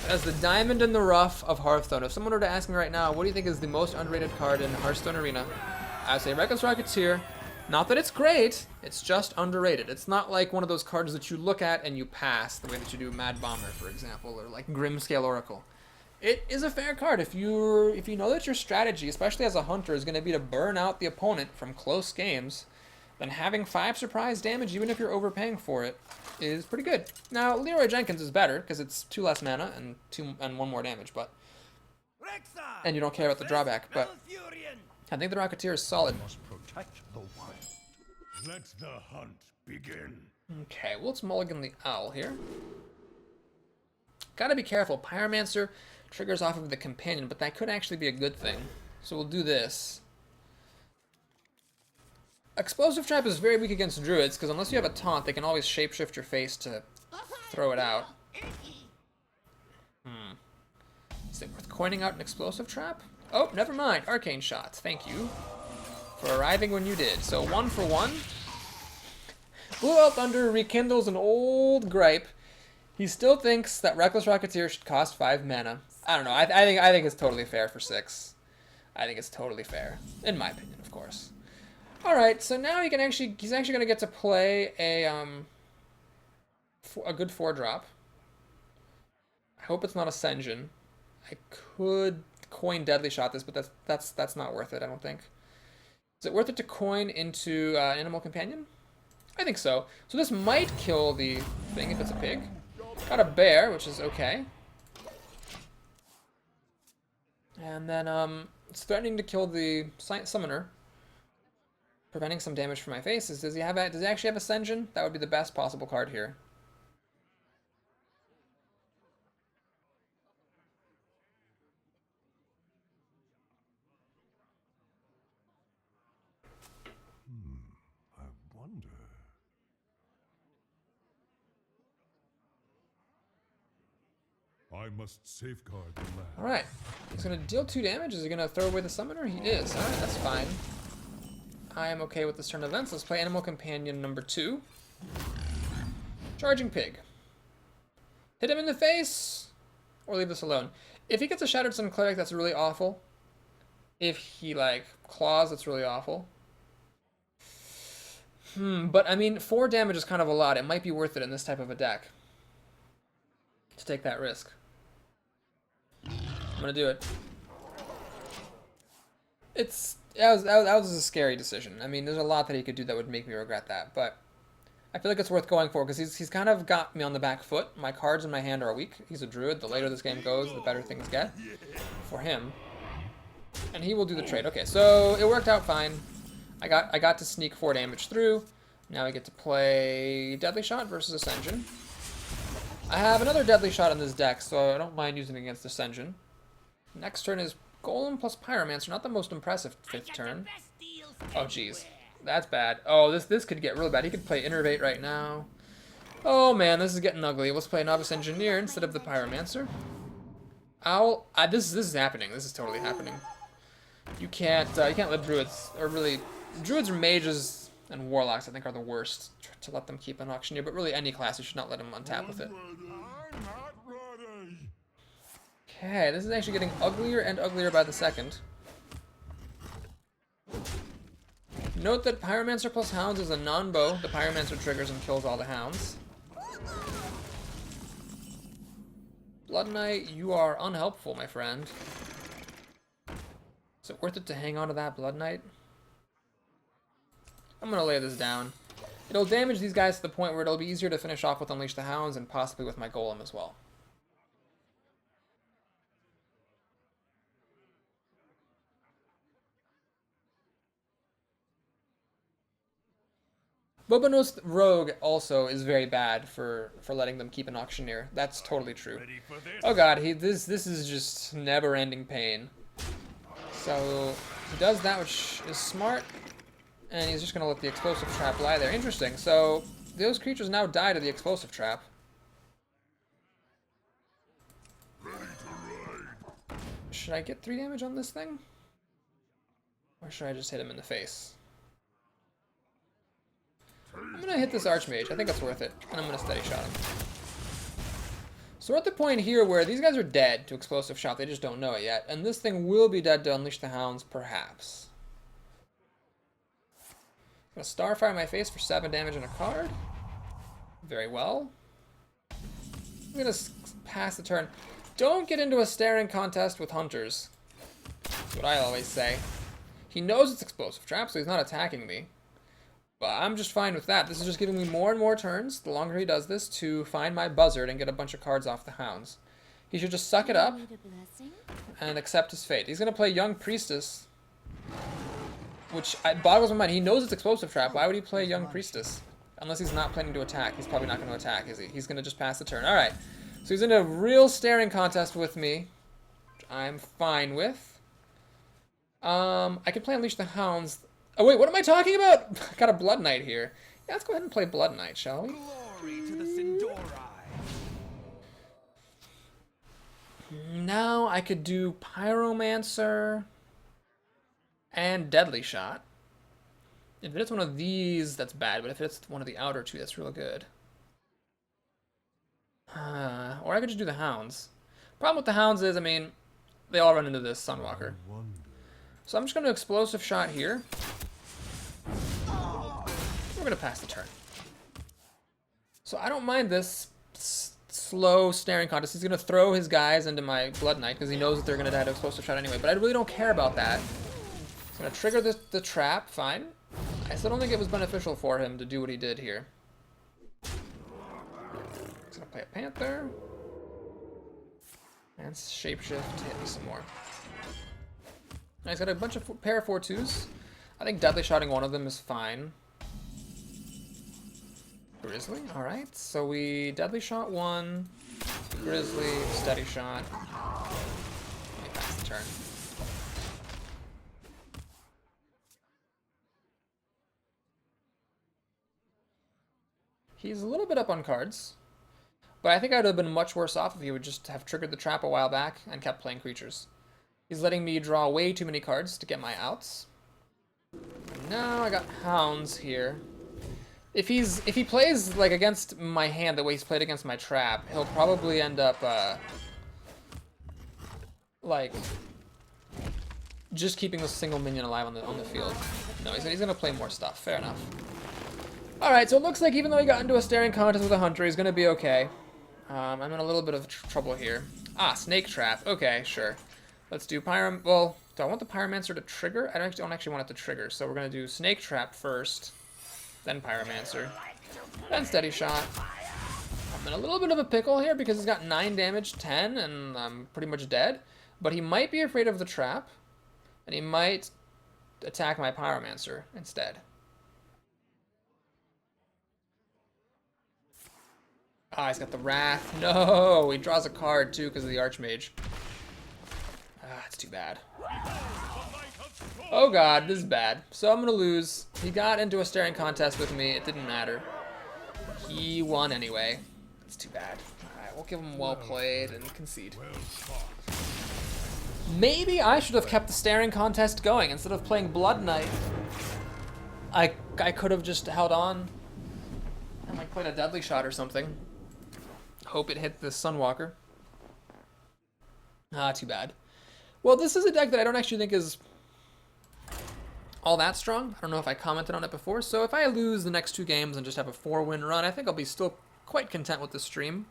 That is the diamond in the rough of Hearthstone. If someone were to ask me right now, what do you think is the most underrated card in Hearthstone Arena? I would say Reckless Rocketeer. Not that it's great, it's just underrated. It's not like one of those cards that you look at and you pass, the way that you do Mad Bomber, for example, or like Grimscale Oracle. It is a fair card if you know that your strategy, especially as a hunter, is going to be to burn out the opponent from close games. Then having 5 surprise damage, even if you're overpaying for it, is pretty good. Now Leroy Jenkins is better because it's 2 less mana and 1 more damage, but and you don't care about the drawback. But I think the Rocketeer is solid. Protect the wild. Let the hunt begin. Okay, well, let's mulligan the Owl here. Gotta be careful. Pyromancer triggers off of the companion, but that could actually be a good thing. So we'll do this. Explosive Trap is very weak against Druids, because unless you have a taunt, they can always shapeshift your face to throw it out. Is it worth coining out an Explosive Trap? Oh, never mind. Arcane Shot. Thank you for arriving when you did. So 1 for 1. Blue Out Thunder rekindles an old gripe. He still thinks that Reckless Rocketeer should cost 5 mana. I don't know. I think it's totally fair for 6. I think it's totally fair, in my opinion, of course. All right, so now he's actually going to get to play a good 4-drop. I hope it's not Ascension. I could coin Deadly Shot this, but that's not worth it, I don't think. Is it worth it to coin into Animal Companion? I think so. So this might kill the thing if it's a pig. Got a bear, which is okay. And then it's threatening to kill the summoner, preventing some damage from my faces. Does he actually have Ascension? That would be the best possible card here. I must safeguard the land. Alright. He's gonna deal 2 damage. Is he gonna throw away the summoner? He is. Alright, that's fine. I am okay with this turn of events. Let's play Animal Companion number 2. Charging Pig. Hit him in the face! Or leave this alone. If he gets a Shattered Sun Cleric, that's really awful. If he, like, claws, that's really awful. But, I mean, 4 damage is kind of a lot. It might be worth it in this type of a deck to take that risk. I'm gonna do it. That was a scary decision. I mean, there's a lot that he could do that would make me regret that, but I feel like it's worth going for because he's kind of got me on the back foot. My cards in my hand are weak. He's a druid. The later this game goes, the better things get for him. And he will do the trade. Okay, so it worked out fine. I got to sneak 4 damage through. Now I get to play Deadly Shot versus Ascension. I have another Deadly Shot in this deck, so I don't mind using it against Ascension. Next turn is Golem plus Pyromancer. Not the most impressive 5th turn. Oh, jeez. That's bad. Oh, this could get real bad. He could play Innervate right now. Oh, man, this is getting ugly. Let's play Novice Engineer instead of the Pyromancer. This is happening. This is totally happening. You can't let druids, or really, druids or mages and warlocks, I think, are the worst to let them keep an auctioneer, but really any class, you should not let them untap with it. I'm not ready. Okay, this is actually getting uglier and uglier by the second. Note that Pyromancer plus Hounds is a non-bow. The Pyromancer triggers and kills all the Hounds. Blood Knight, you are unhelpful, my friend. Is it worth it to hang on to that Blood Knight? I'm gonna lay this down. It'll damage these guys to the point where it'll be easier to finish off with Unleash the Hounds and possibly with my Golem as well. Bobanos Rogue also is very bad for letting them keep an Auctioneer. That's totally true. Ready for this? Oh god, this is just never-ending pain. So he does that, which is smart, and he's just going to let the Explosive Trap lie there. Interesting. So those creatures now die to the Explosive Trap. Should I get 3 damage on this thing? Or should I just hit him in the face? I'm going to hit this Archmage. I think that's worth it. And I'm going to Steady Shot him. So we're at the point here where these guys are dead to Explosive Shot. They just don't know it yet. And this thing will be dead to Unleash the Hounds, perhaps. I'm going to Starfire my face for 7 damage on a card. Very well. I'm going to pass the turn. Don't get into a staring contest with Hunters. That's what I always say. He knows it's Explosive Trap, so he's not attacking me. But I'm just fine with that. This is just giving me more and more turns, the longer he does this, to find my Buzzard and get a bunch of cards off the Hounds. He should just suck it up Need a blessing? and accept his fate. He's going to play Young Priestess, which boggles my mind. He knows it's Explosive Trap. Why would he play Young Priestess? Unless he's not planning to attack. He's probably not going to attack, is he? He's going to just pass the turn. Alright. So he's in a real staring contest with me, which I'm fine with. I can play Unleash the Hounds. Oh wait, what am I talking about? I got a Blood Knight here. Yeah, let's go ahead and play Blood Knight, shall we? Glory to the Sindori. Now I could do Pyromancer and Deadly Shot. If it's one of these, that's bad, but if it's one of the outer 2, that's real good. Or I could just do the Hounds. Problem with the Hounds is, I mean, they all run into this Sunwalker. So I'm just going to Explosive Shot here. We're going to pass the turn. So I don't mind this slow staring contest. He's going to throw his guys into my Blood Knight because he knows that they're going to die to Explosive Shot anyway. But I really don't care about that. He's going to trigger the trap. Fine. I still don't think it was beneficial for him to do what he did here. He's going to play a Panther. And Shapeshift to hit me some more. Now he's got a bunch of pair of 4/2s. I think Deadly Shotting one of them is fine. Grizzly, alright. So we Deadly Shot 1, Grizzly, Steady Shot. Let me pass the turn. He's a little bit up on cards. But I think I would have been much worse off if he would just have triggered the trap a while back and kept playing creatures. He's letting me draw way too many cards to get my outs. Now I got hounds here. If he plays like against my hand the way he's played against my trap, he'll probably end up like just keeping a single minion alive on the field. No, he's gonna play more stuff. Fair enough. All right, so it looks like even though he got into a staring contest with a hunter, he's gonna be okay. I'm in a little bit of trouble here. Ah, snake trap. Okay, sure. Let's do pyrom. Well, do I want the pyromancer to trigger? I don't actually want it to trigger, so we're gonna do snake trap first, then pyromancer, then steady shot. I'm in a little bit of a pickle here because he's got 9 damage, 10, and I'm pretty much dead. But he might be afraid of the trap, and he might attack my pyromancer instead. Ah, he's got the wrath. No, he draws a card too because of the archmage. Ah, it's too bad. Oh god, this is bad. So I'm gonna lose. He got into a staring contest with me. It didn't matter. He won anyway. It's too bad. Alright, we'll give him well played and concede. Maybe I should have kept the staring contest going instead of playing Blood Knight. I could have just held on and like played a deadly shot or something. Hope it hit the Sunwalker. Ah, too bad. Well, this is a deck that I don't actually think is all that strong. I don't know if I commented on it before. So if I lose the next 2 games and just have a 4-win run, I think I'll be still quite content with the stream.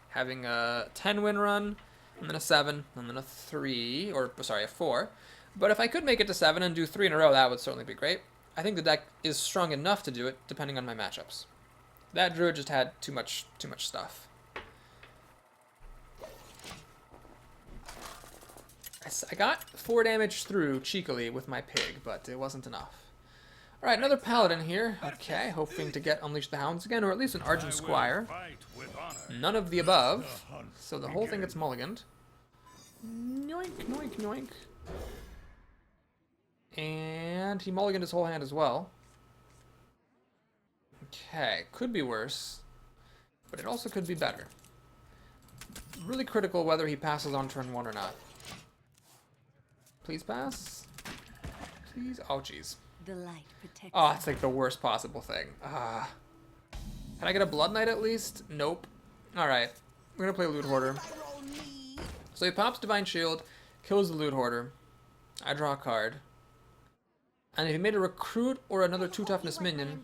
Having a 10-win run, and then a 7, and then a 3, or sorry, a 4. But if I could make it to 7 and do 3 in a row, that would certainly be great. I think the deck is strong enough to do it, depending on my matchups. That druid just had too much stuff. I got 4 damage through cheekily with my pig, but it wasn't enough. Alright, another paladin here. Okay, hoping to get Unleash the Hounds again, or at least an Argent Squire. None of the above, so the whole thing gets mulliganed. Noink, noink, noink. And he mulliganed his whole hand as well. Okay, could be worse, but it also could be better. Really critical whether he passes on turn 1 or not. Please pass. Please. Oh, jeez. The light protects. Oh, it's like the worst possible thing. Can I get a Blood Knight at least? Nope. Alright. We're gonna play Loot Hoarder. So he pops Divine Shield, kills the Loot Hoarder. I draw a card. And if he made a Recruit or another 2 toughness minion,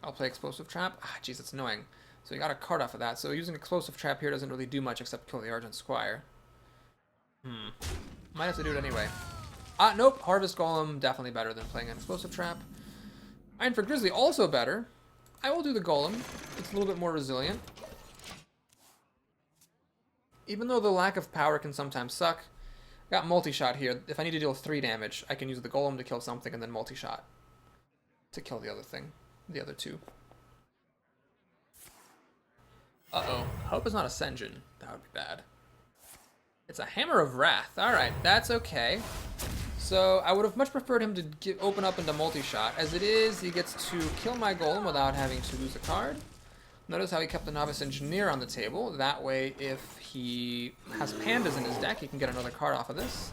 I'll play Explosive Trap. Ah, jeez, it's annoying. So he got a card off of that. So using Explosive Trap here doesn't really do much except kill the Argent Squire. Might have to do it anyway. Ah, nope. Harvest Golem, definitely better than playing an Explosive Trap. Iron for Grizzly, also better. I will do the Golem. It's a little bit more resilient. Even though the lack of power can sometimes suck. I got multi-shot here. If I need to deal 3 damage, I can use the Golem to kill something and then multi-shot to kill the other thing. The other 2. Uh-oh. Hope it's not a Senjin. That would be bad. It's a Hammer of Wrath. Alright, that's okay. So I would have much preferred him to open up into multi-shot. As it is, he gets to kill my Golem without having to lose a card. Notice how he kept the Novice Engineer on the table. That way, if he has Pandas in his deck, he can get another card off of this.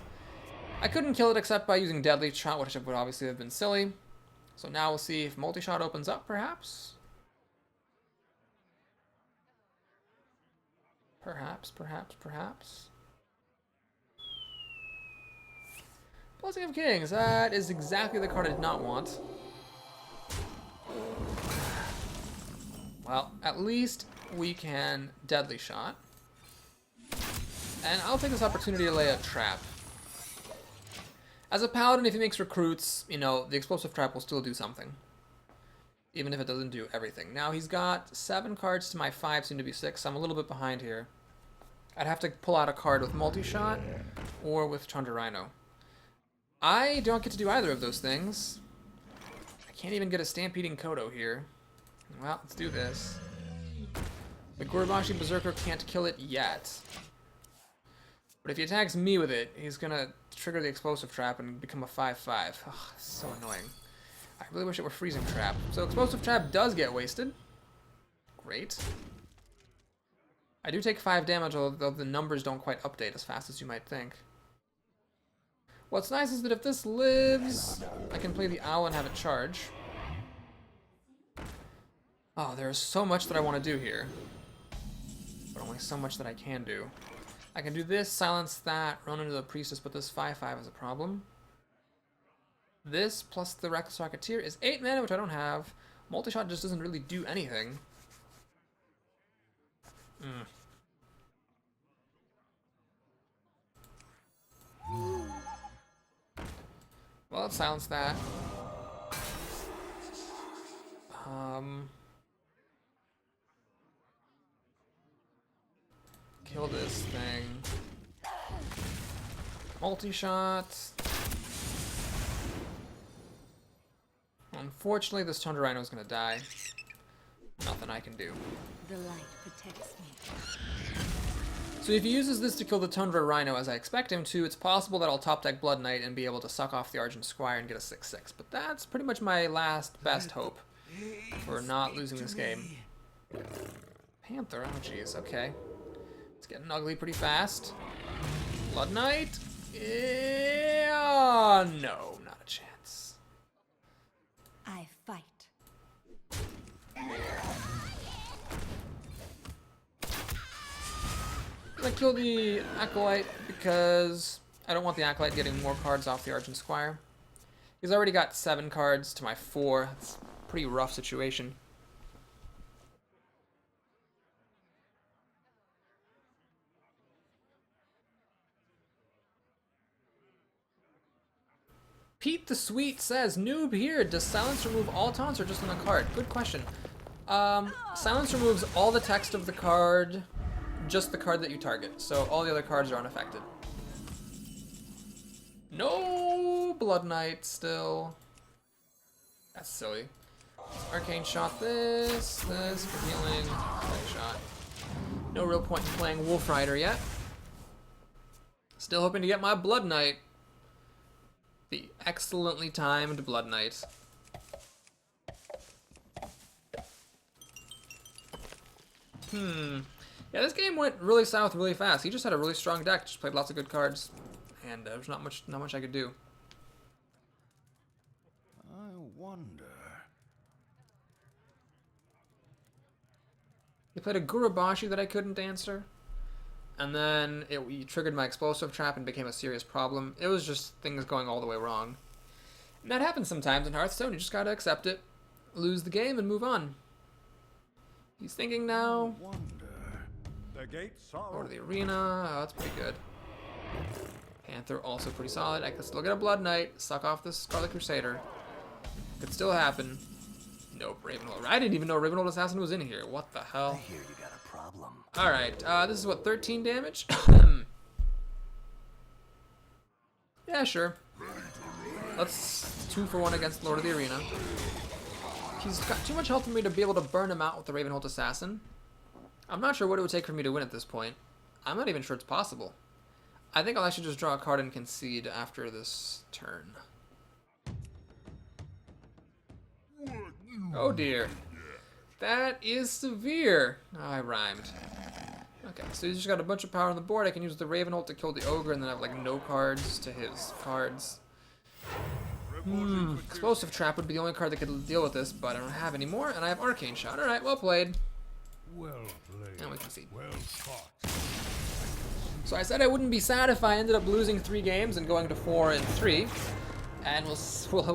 I couldn't kill it except by using Deadly Shot, which would obviously have been silly. So now we'll see if multi-shot opens up, perhaps. Perhaps. Blessing of Kings, that is exactly the card I did not want. Well, at least we can Deadly Shot. And I'll take this opportunity to lay a trap. As a paladin, if he makes recruits, you know, the Explosive Trap will still do something. Even if it doesn't do everything. Now, he's got 7 cards to my 5, soon to be 6, so I'm a little bit behind here. I'd have to pull out a card with multi-shot or with Chandra Rhino. I don't get to do either of those things. I can't even get a Stampeding Kodo here. Well, let's do this. The Gorobashi Berserker can't kill it yet. But if he attacks me with it, he's gonna trigger the Explosive Trap and become a 5/5. Ugh, so annoying. I really wish it were Freezing Trap. So Explosive Trap does get wasted. Great. I do take 5 damage, although the numbers don't quite update as fast as you might think. What's nice is that if this lives, I can play the owl and have it charge. Oh, there's so much that I want to do here. But only so much that I can do. I can do this, silence that, run into the priestess, but this 5/5 is a problem. This plus the Reckless Rocketeer is 8 mana, which I don't have. Multi-shot just doesn't really do anything. Well, let's silence that. Kill this thing. Multi-shot. Unfortunately, this Tundra Rhino is going to die. Nothing I can do. The light protects me. So if he uses this to kill the Tundra Rhino as I expect him to, it's possible that I'll top deck Blood Knight and be able to suck off the Argent Squire and get a 6/6. But that's pretty much my last best hope for not losing this game. Panther, oh jeez, okay. It's getting ugly pretty fast. Blood Knight? Yeah, no, not a chance. I fight. I'm gonna kill the Acolyte because I don't want the Acolyte getting more cards off the Argent Squire. He's already got 7 cards to my 4. It's a pretty rough situation. Pete the Sweet says, noob here, does silence remove all taunts or just on the card? Good question. Silence removes all the text of the card, just the card that you target. So all the other cards are unaffected. No Blood Knight still. That's silly. Arcane Shot this for healing, Quick Shot. No real point in playing Wolf Rider yet. Still hoping to get my Blood Knight. The excellently timed Blood Knight. Yeah, this game went really south really fast. He just had a really strong deck, just played lots of good cards, and there's not much I could do. I wonder. He played a Gurubashi that I couldn't answer, and then he triggered my explosive trap and became a serious problem. It was just things going all the way wrong. And that happens sometimes in Hearthstone. You just gotta accept it, lose the game, and move on. He's thinking now. The gates are Go to the arena. Oh, that's pretty good. Panther also pretty solid. I could still get a Blood Knight, suck off this Scarlet Crusader. Could still happen. Nope, Ravenhold. I didn't even know Ravenhold Assassin was in here. What the hell? I hear you got a problem. Alright, this is what, 13 damage? Yeah, sure. Let's 2 for 1 against Lord of the Arena. He's got too much health for me to be able to burn him out with the Ravenhold Assassin. I'm not sure what it would take for me to win at this point. I'm not even sure it's possible. I think I'll actually just draw a card and concede after this turn. Oh dear. That is severe. Oh, I rhymed. Okay, so he's just got a bunch of power on the board. I can use the Ravenhold to kill the Ogre and then have like no cards to his cards. Explosive Trap would be the only card that could deal with this, but I don't have any more, and I have Arcane Shot. Alright, well played. well played. And we concede. Well fought. So I said I wouldn't be sad if I ended up losing 3 games and going to 4-3. And we'll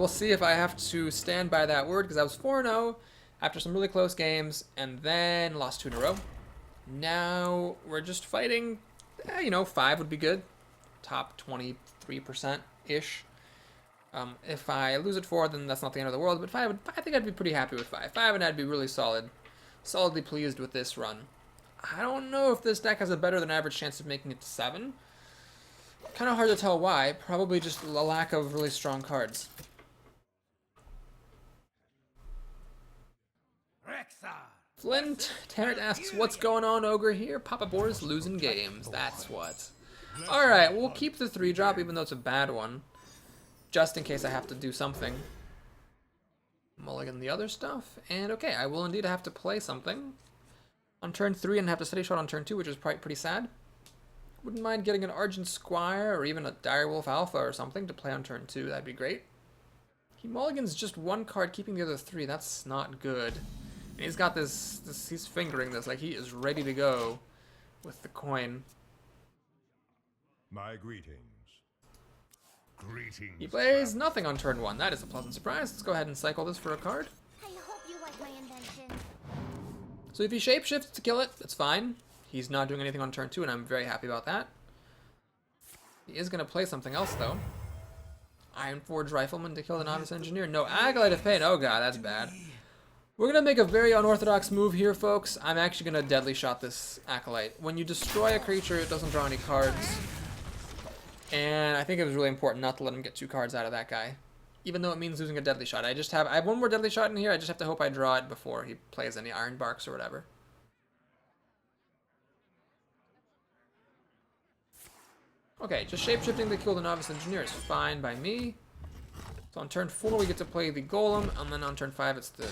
see if I have to stand by that word, because I was 4-0 after some really close games, and then lost 2 in a row. Now we're just fighting, 5 would be good. Top 23%-ish. If I lose at 4, then that's not the end of the world, but 5, I think I'd be pretty happy with 5. 5 and I'd be really solidly pleased with this run. I don't know if this deck has a better than average chance of making it to 7. Kind of hard to tell why. Probably just a lack of really strong cards. Flint Tarrant asks, what's going on, Ogre here? Papa Boris losing games. That's what. Alright, we'll keep the 3-drop even though it's a bad one. Just in case I have to do something. Mulligan the other stuff. And okay, I will indeed have to play something. on turn 3 and have to steady shot on turn 2, which is pretty sad. Wouldn't mind getting an Argent Squire or even a Direwolf Alpha or something to play on turn 2. That'd be great. He mulligans just one card, keeping the other 3. That's not good. And he's got this, he's fingering this like he is ready to go with the coin. My greetings. Greetings. He plays nothing on turn 1. That is a pleasant surprise. Let's go ahead and cycle this for a card. I hope you like my invention. So if he shapeshifts to kill it, it's fine. He's not doing anything on turn 2, and I'm very happy about that. He is going to play something else, though. Ironforge Rifleman to kill the Novice Engineer. No, Acolyte of Pain. Oh god, that's bad. We're going to make a very unorthodox move here, folks. I'm actually going to Deadly Shot this Acolyte. When you destroy a creature, it doesn't draw any cards. And I think it was really important not to let him get 2 cards out of that guy. Even though it means losing a Deadly Shot. I have one more Deadly Shot in here. I just have to hope I draw it before he plays any Iron Barks or whatever. Okay, just shapeshifting to kill the Novice Engineer is fine by me. So on turn 4 we get to play the Golem, and then on turn 5 it's the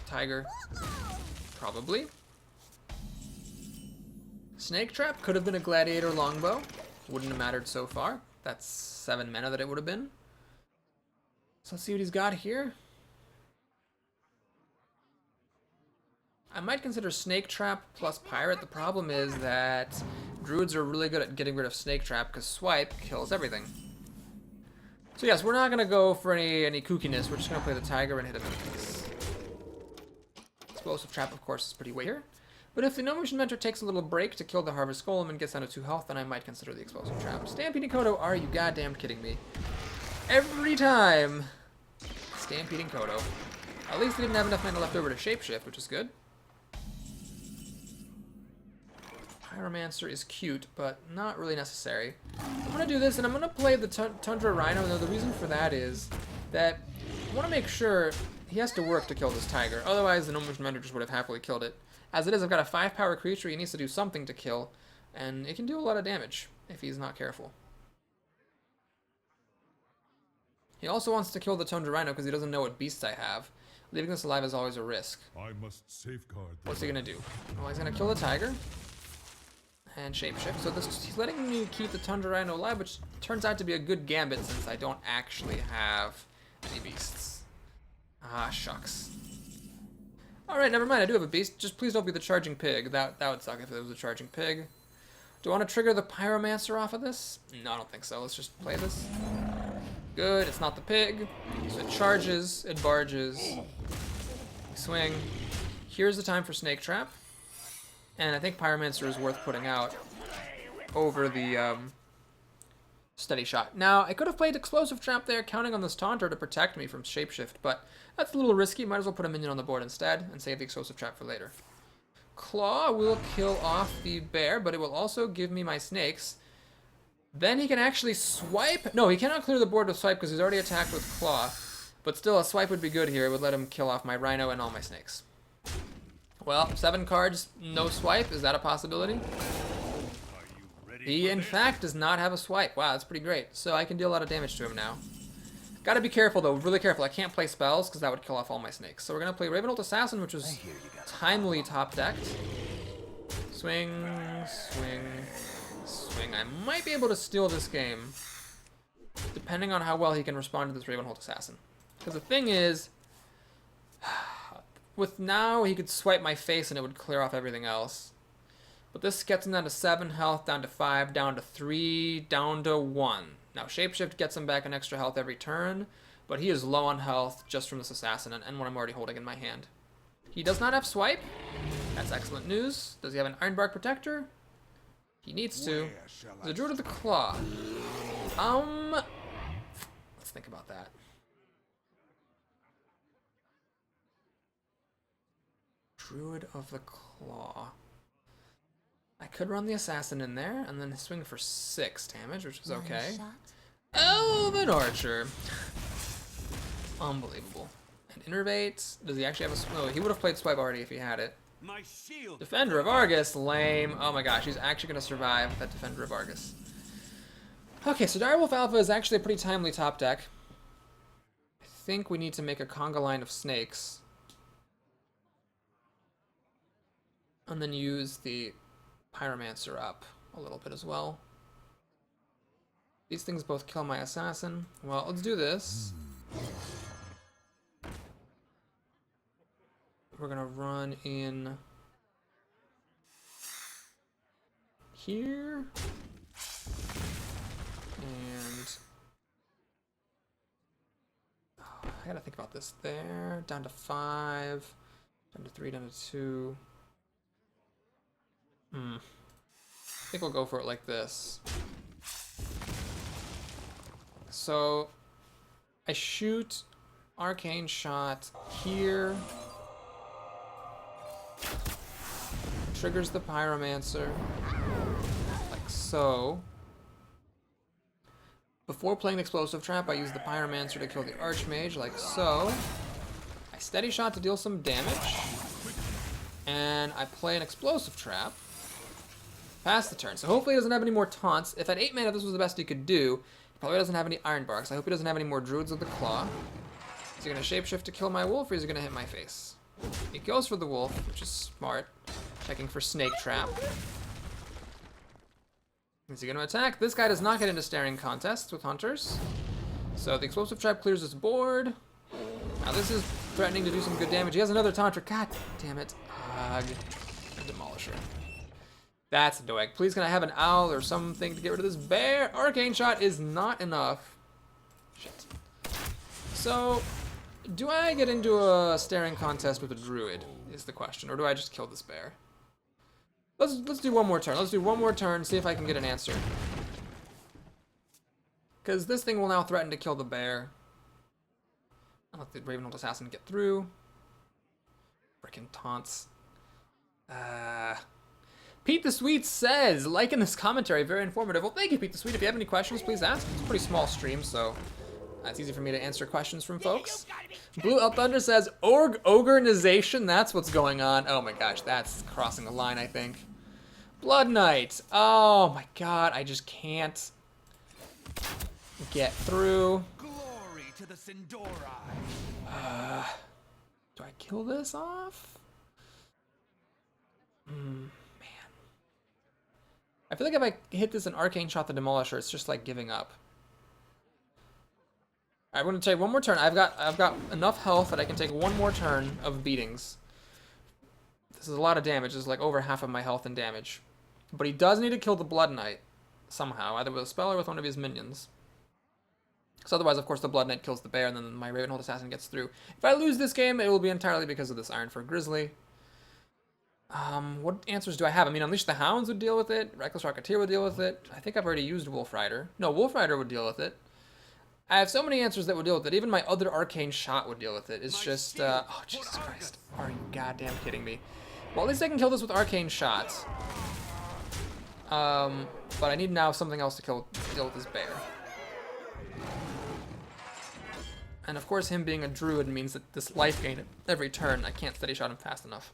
Tiger. Probably. Snake Trap could have been a Gladiator Longbow. Wouldn't have mattered so far. That's 7 mana that it would have been. So let's see what he's got here. I might consider Snake Trap plus Pirate. The problem is that Druids are really good at getting rid of Snake Trap because Swipe kills everything. So yes, we're not going to go for any kookiness. We're just going to play the Tiger and hit him in the face. Explosive Trap, of course, is pretty weak here. But if the Gnomish Inventor takes a little break to kill the Harvest Golem and gets down to 2 health, then I might consider the Explosive Trap. Stampeding Kodo, are you goddamn kidding me? Every time! Stampeding Kodo. At least he didn't have enough mana left over to shapeshift, which is good. Pyromancer is cute, but not really necessary. I'm going to do this, and I'm going to play the Tundra Rhino. Now, the reason for that is that I want to make sure he has to work to kill this Tiger. Otherwise, the Gnomish Inventor just would have happily killed it. As it is, I've got a 5-power creature he needs to do something to kill, and it can do a lot of damage if he's not careful. He also wants to kill the Tundra Rhino because he doesn't know what beasts I have. Leaving this alive is always a risk. I must safeguard. What's he going to do? Well, he's going to kill the Tiger and shapeshift. So he's letting me keep the Tundra Rhino alive, which turns out to be a good gambit since I don't actually have any beasts. Ah, shucks. Alright, never mind, I do have a beast. Just please don't be the Charging Pig. That would suck if it was a Charging Pig. Do I want to trigger the Pyromancer off of this? No, I don't think so. Let's just play this. Good, it's not the pig. So it charges, it barges. Swing. Here's the time for Snake Trap. And I think Pyromancer is worth putting out over the Steady Shot. Now, I could have played Explosive Trap there, counting on this Taunter to protect me from Shapeshift, but that's a little risky. Might as well put a minion on the board instead and save the Explosive Trap for later. Claw will kill off the bear, but it will also give me my snakes. Then he can actually swipe. No, he cannot clear the board with swipe because he's already attacked with Claw. But still, a swipe would be good here. It would let him kill off my Rhino and all my snakes. Well, 7 cards, no swipe. Is that a possibility? He, in fact, does not have a swipe. Wow, that's pretty great. So I can deal a lot of damage to him now. Gotta be careful, though. Really careful. I can't play spells because that would kill off all my snakes. So we're going to play Ravenholt Assassin, which was timely top-decked. Swing, swing, swing. I might be able to steal this game, depending on how well he can respond to this Ravenholt Assassin. Because the thing is, with now, he could swipe my face and it would clear off everything else. But this gets him down to 7 health, down to 5, down to 3, down to 1. Now, Shapeshift gets him back an extra health every turn, but he is low on health just from this Assassin and what I'm already holding in my hand. He does not have Swipe. That's excellent news. Does he have an Ironbark Protector? He needs to. The Druid of the Claw. Let's think about that. Druid of the Claw. I could run the Assassin in there and then swing for 6 damage, which is okay. Elven Archer. Unbelievable. And Innervate. Does he actually have a... Oh, he would have played Swipe already if he had it. My shield. Defender of Argus. Lame. Oh my gosh, he's actually going to survive that Defender of Argus. Okay, so Direwolf Alpha is actually a pretty timely top deck. I think we need to make a conga line of snakes. And then use the Pyromancer up a little bit as well. These things both kill my assassin. Well, let's do this. We're gonna run in here. And I gotta think about this there. Down to 5. Down to 3, down to 2. I think we'll go for it like this. So I shoot Arcane Shot here. Triggers the Pyromancer. Like so. Before playing the Explosive Trap, I use the Pyromancer to kill the Archmage, like so. I Steady Shot to deal some damage. And I play an Explosive Trap. Pass the turn. So hopefully he doesn't have any more taunts. If at 8 mana this was the best he could do, he probably doesn't have any Iron Barks. I hope he doesn't have any more Druids of the Claw. Is he going to shapeshift to kill my wolf, or is he going to hit my face? He goes for the wolf, which is smart. Checking for Snake Trap. Is he going to attack? This guy does not get into staring contests with hunters. So the Explosive Trap clears his board. Now this is threatening to do some good damage. He has another Tantra. God damn it. Ugh. Demolisher. That's annoying. Please can I have an owl or something to get rid of this bear? Arcane Shot is not enough. Shit. So, do I get into a staring contest with a druid is the question, or do I just kill this bear? Let's do one more turn. Let's do one more turn, see if I can get an answer. Because this thing will now threaten to kill the bear. I'll let the Ravenhold Assassin get through. Frickin' taunts. Pete the Sweet says, liking this commentary, very informative. Well, thank you, Pete the Sweet. If you have any questions, please ask. It's a pretty small stream, so it's easy for me to answer questions from folks. Blue Elf Thunder says, Ogrenization, that's what's going on. Oh my gosh, that's crossing the line, I think. Blood Knight. Oh my god, I just can't get through. Glory to the Sindori. Do I kill this off? Man. I feel like if I hit this an Arcane Shot the Demolisher, it's just like giving up. I'm going to take one more turn. I've got enough health that I can take one more turn of beatings. This is a lot of damage. This is like over half of my health and damage. But he does need to kill the Blood Knight somehow, either with a spell or with one of his minions. So otherwise, of course, the Blood Knight kills the bear, and then my Ravenhold Assassin gets through. If I lose this game, it will be entirely because of this Ironfur Grizzly. What answers do I have? I mean, Unleash the Hounds would deal with it. Reckless Rocketeer would deal with it. I think I've already used Wolf Rider. No, Wolf Rider would deal with it. I have so many answers that would deal with it. Even my other Arcane Shot would deal with it. It's just, oh, Jesus Christ. Are you goddamn kidding me? Well, at least I can kill this with Arcane Shots. But I need now something else to deal with this bear. And of course, him being a druid means that this life gain at every turn, I can't steady shot him fast enough.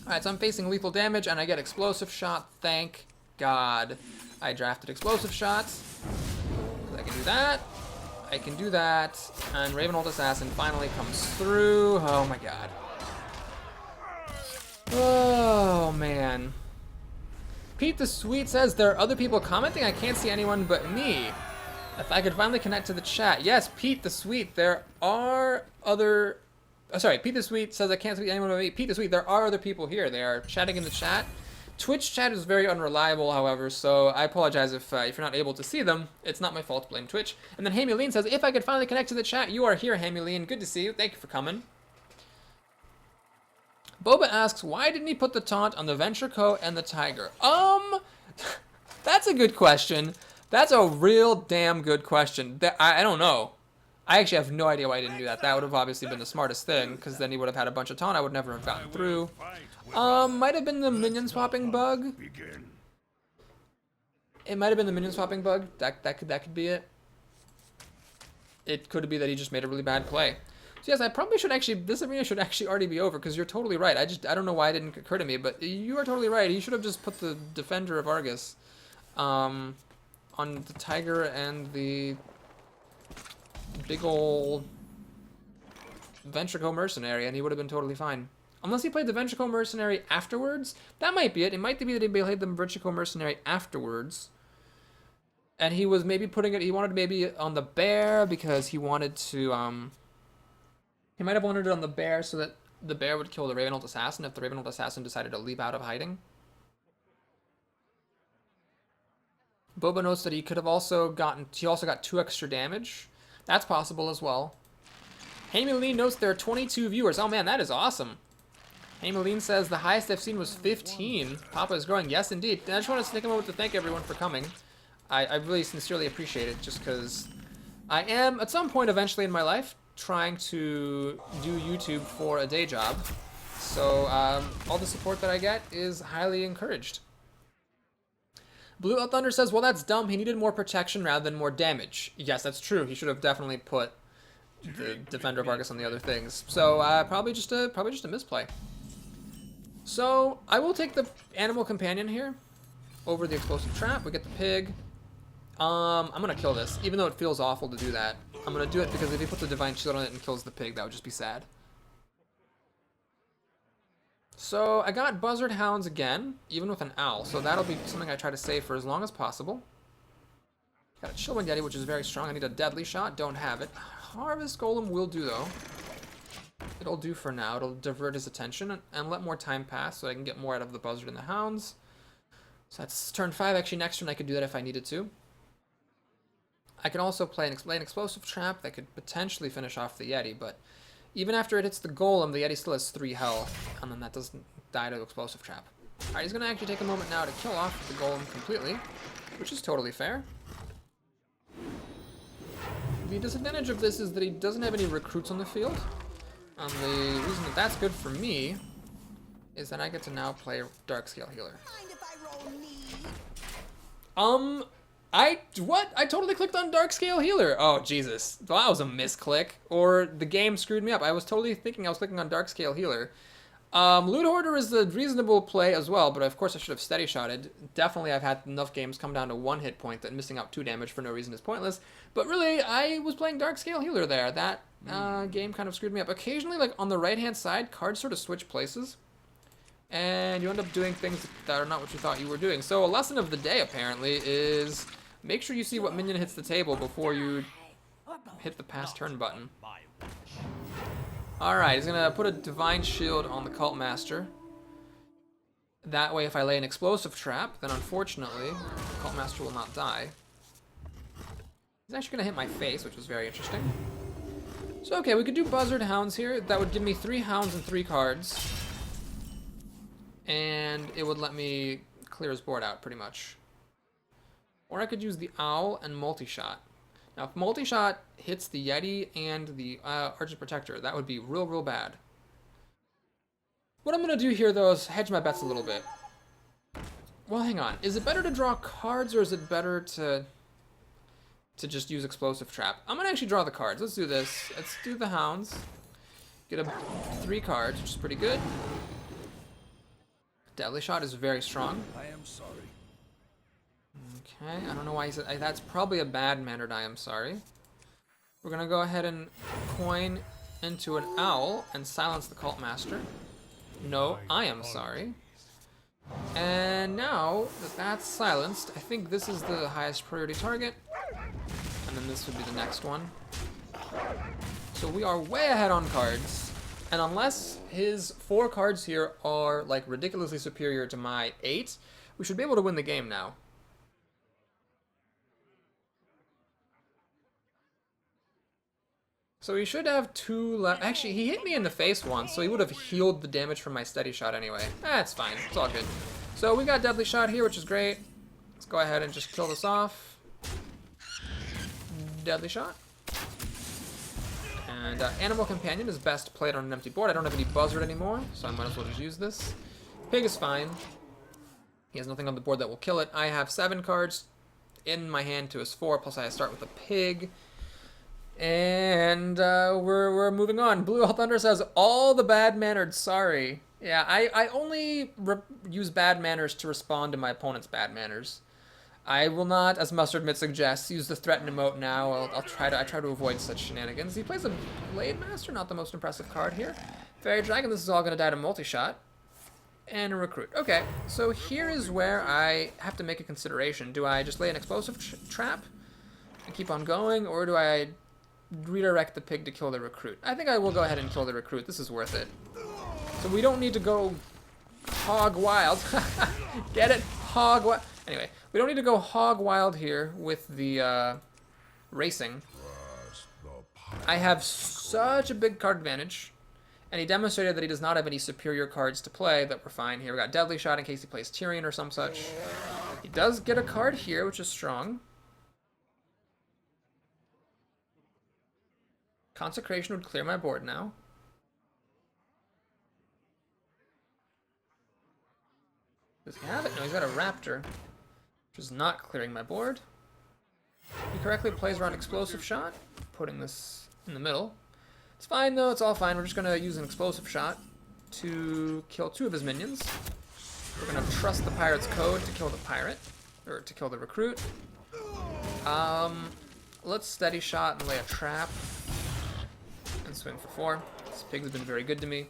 Alright, so I'm facing lethal damage, and I get Explosive Shot. Thank God I drafted Explosive Shots. I can do that. I can do that. And Ravenhold Assassin finally comes through. Oh my god. Oh, man. Pete the Sweet says, there are other people commenting? I can't see anyone but me. If I could finally connect to the chat. Yes, Pete the Sweet, there are other... Oh, sorry, Pete the Sweet says I can't see anyone but me. Pete the Sweet, there are other people here. They are chatting in the chat. Twitch chat is very unreliable, however, so I apologize if you're not able to see them. It's not my fault, blame Twitch. And then Hamuline says, if I could finally connect to the chat, you are here, Hamuline. Good to see you. Thank you for coming. Boba asks, why didn't he put the taunt on the Venture Co. and the Tiger? That's a good question. That's a real damn good question. I don't know. I actually have no idea why I didn't do that. That would have obviously been the smartest thing, because then he would have had a bunch of taunt. I would never have gotten through. Might have been the minion swapping bug. It might have been the minion swapping bug. That could be it. It could be that he just made a really bad play. So yes, I probably should actually, this arena should actually already be over, because you're totally right. I don't know why it didn't occur to me, but you are totally right. He should have just put the Defender of Argus on the Tiger and the big ol' Venture Co. Mercenary, and he would have been totally fine. Unless he played the Ventricle Mercenary afterwards. That might be it. It might be that he played the Ventricle Mercenary afterwards. And he was maybe putting it, he wanted maybe on the bear because he wanted to, he might have wanted it on the bear so that the bear would kill the Ravenhold Assassin if the Ravenhold Assassin decided to leap out of hiding. Boba notes that he could have also gotten, he also got 2 extra damage. That's possible as well. Hameline notes there are 22 viewers. Oh man, that is awesome. Hameline says the highest I've seen was 15. Papa is growing. Yes, indeed. And I just want to take a moment to thank everyone for coming. I really sincerely appreciate it just because I am, at some point eventually in my life, trying to do YouTube for a day job. So all the support that I get is highly encouraged. Blue Out Thunder says, well, that's dumb. He needed more protection rather than more damage. Yes, that's true. He should have definitely put the Defender of Argus on the other things. So probably just a misplay. So I will take the Animal Companion here over the Explosive Trap. We get the pig. I'm gonna kill this, even though it feels awful to do that. I'm gonna do it because if he puts a Divine Shield on it and kills the pig, that would just be sad. So I got Buzzard Hounds again, even with an owl, so that'll be something I try to save for as long as possible. Got a Chillwind Yeti, which is very strong. I need a Deadly Shot, don't have it. Harvest Golem will do, though. It'll do for now. It'll divert his attention and let more time pass so I can get more out of the Buzzard and the Hounds. So that's turn 5. Actually, next turn I could do that if I needed to. I can also play an Explosive Trap that could potentially finish off the Yeti, but even after it hits the Golem, the Yeti still has 3 health, and then that doesn't die to Explosive Trap. Alright, he's going to actually take a moment now to kill off the Golem completely, which is totally fair. The disadvantage of this is that he doesn't have any recruits on the field. And the reason that that's good for me is that I get to now play Darkscale Healer. I totally clicked on Darkscale Healer. Oh, Jesus. Well, that was a misclick. Or the game screwed me up. I was totally thinking I was clicking on Darkscale Healer. Loot Hoarder is a reasonable play as well, but of course I should have steady shotted. Definitely I've had enough games come down to 1 hit point that missing out 2 damage for no reason is pointless. But really, I was playing Darkscale Healer there. That game kind of screwed me up. Occasionally, like on the right-hand side, cards sort of switch places. And you end up doing things that are not what you thought you were doing. So a lesson of the day, apparently, is make sure you see what minion hits the table before you hit the pass turn button. Alright, he's going to put a Divine Shield on the Cult Master. That way, if I lay an Explosive Trap, then unfortunately, the Cult Master will not die. He's actually going to hit my face, which was very interesting. So, okay, we could do Buzzard Hounds here. That would give me 3 Hounds and 3 cards. And it would let me clear his board out, pretty much. Or I could use the Owl and Multi-Shot. Now, if Multi-Shot hits the Yeti and the Argent Protector, that would be real, real bad. What I'm going to do here, though, is hedge my bets a little bit. Well, hang on. Is it better to draw cards, or is it better to just use Explosive Trap? I'm going to actually draw the cards. Let's do this. Let's do the Hounds. Get 3 cards, which is pretty good. Deadly Shot is very strong. I am sorry. Okay, I don't know why he said that's probably a bad-mannered I am sorry. We're gonna go ahead and coin into an owl and silence the Cult Master. No, I am sorry. And now that that's silenced, I think this is the highest priority target. And then this would be the next one. So we are way ahead on cards. And unless his 4 cards here are like ridiculously superior to my 8, we should be able to win the game now. So he should have 2 left. Actually, he hit me in the face once, so he would have healed the damage from my steady shot anyway. That's fine. It's all good. So we got Deadly Shot here, which is great. Let's go ahead and just kill this off. Deadly Shot. And Animal Companion is best played on an empty board. I don't have any Buzzard anymore, so I might as well just use this. Pig is fine. He has nothing on the board that will kill it. I have 7 cards in my hand to his 4, plus I start with a pig. And we're moving on. Blue Thunder says, all the bad-mannered, sorry. Yeah, I only use bad manners to respond to my opponent's bad manners. I will not, as Mustardmit suggests, use the threaten emote now. I try to avoid such shenanigans. He plays a Blade Master, not the most impressive card here. Fairy Dragon, this is all going to die to multi-shot. And a Recruit. Okay, so here is where I have to make a consideration. Do I just lay an explosive trap and keep on going, or do I redirect the pig to kill the Recruit? I think I will go ahead and kill the Recruit. This is worth it. So we don't need to go hog wild. Get it? Hog wild. Anyway, we don't need to go hog wild here with the racing. I have such a big card advantage, and he demonstrated that he does not have any superior cards to play that we're fine here. We got Deadly Shot in case he plays Tyrion or some such. He does get a card here, which is strong. Consecration would clear my board now. Does he have it? No, he's got a Raptor, which is not clearing my board. He correctly plays around Explosive Shot, putting this in the middle. It's fine though, it's all fine. We're just going to use an Explosive Shot to kill 2 of his minions. We're going to trust the Pirate's Code to kill the Pirate, or to kill the Recruit. Let's Steady Shot and lay a trap and swing for 4. This pig has been very good to me.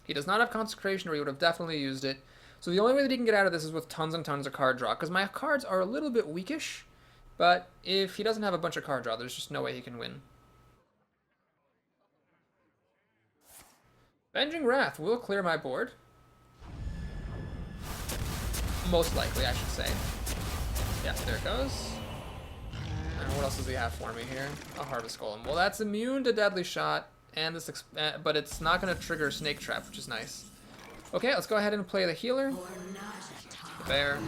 He does not have Consecration, or he would have definitely used it. So the only way that he can get out of this is with tons and tons of card draw, because my cards are a little bit weakish, but if he doesn't have a bunch of card draw, there's just no way he can win. Venging Wrath will clear my board. Most likely, I should say. Yeah, there it goes. And what else does he have for me here? A Harvest Golem. Well, that's immune to Deadly Shot, and this, but it's not going to trigger Snake Trap, which is nice. Okay, let's go ahead and play the healer. The bear.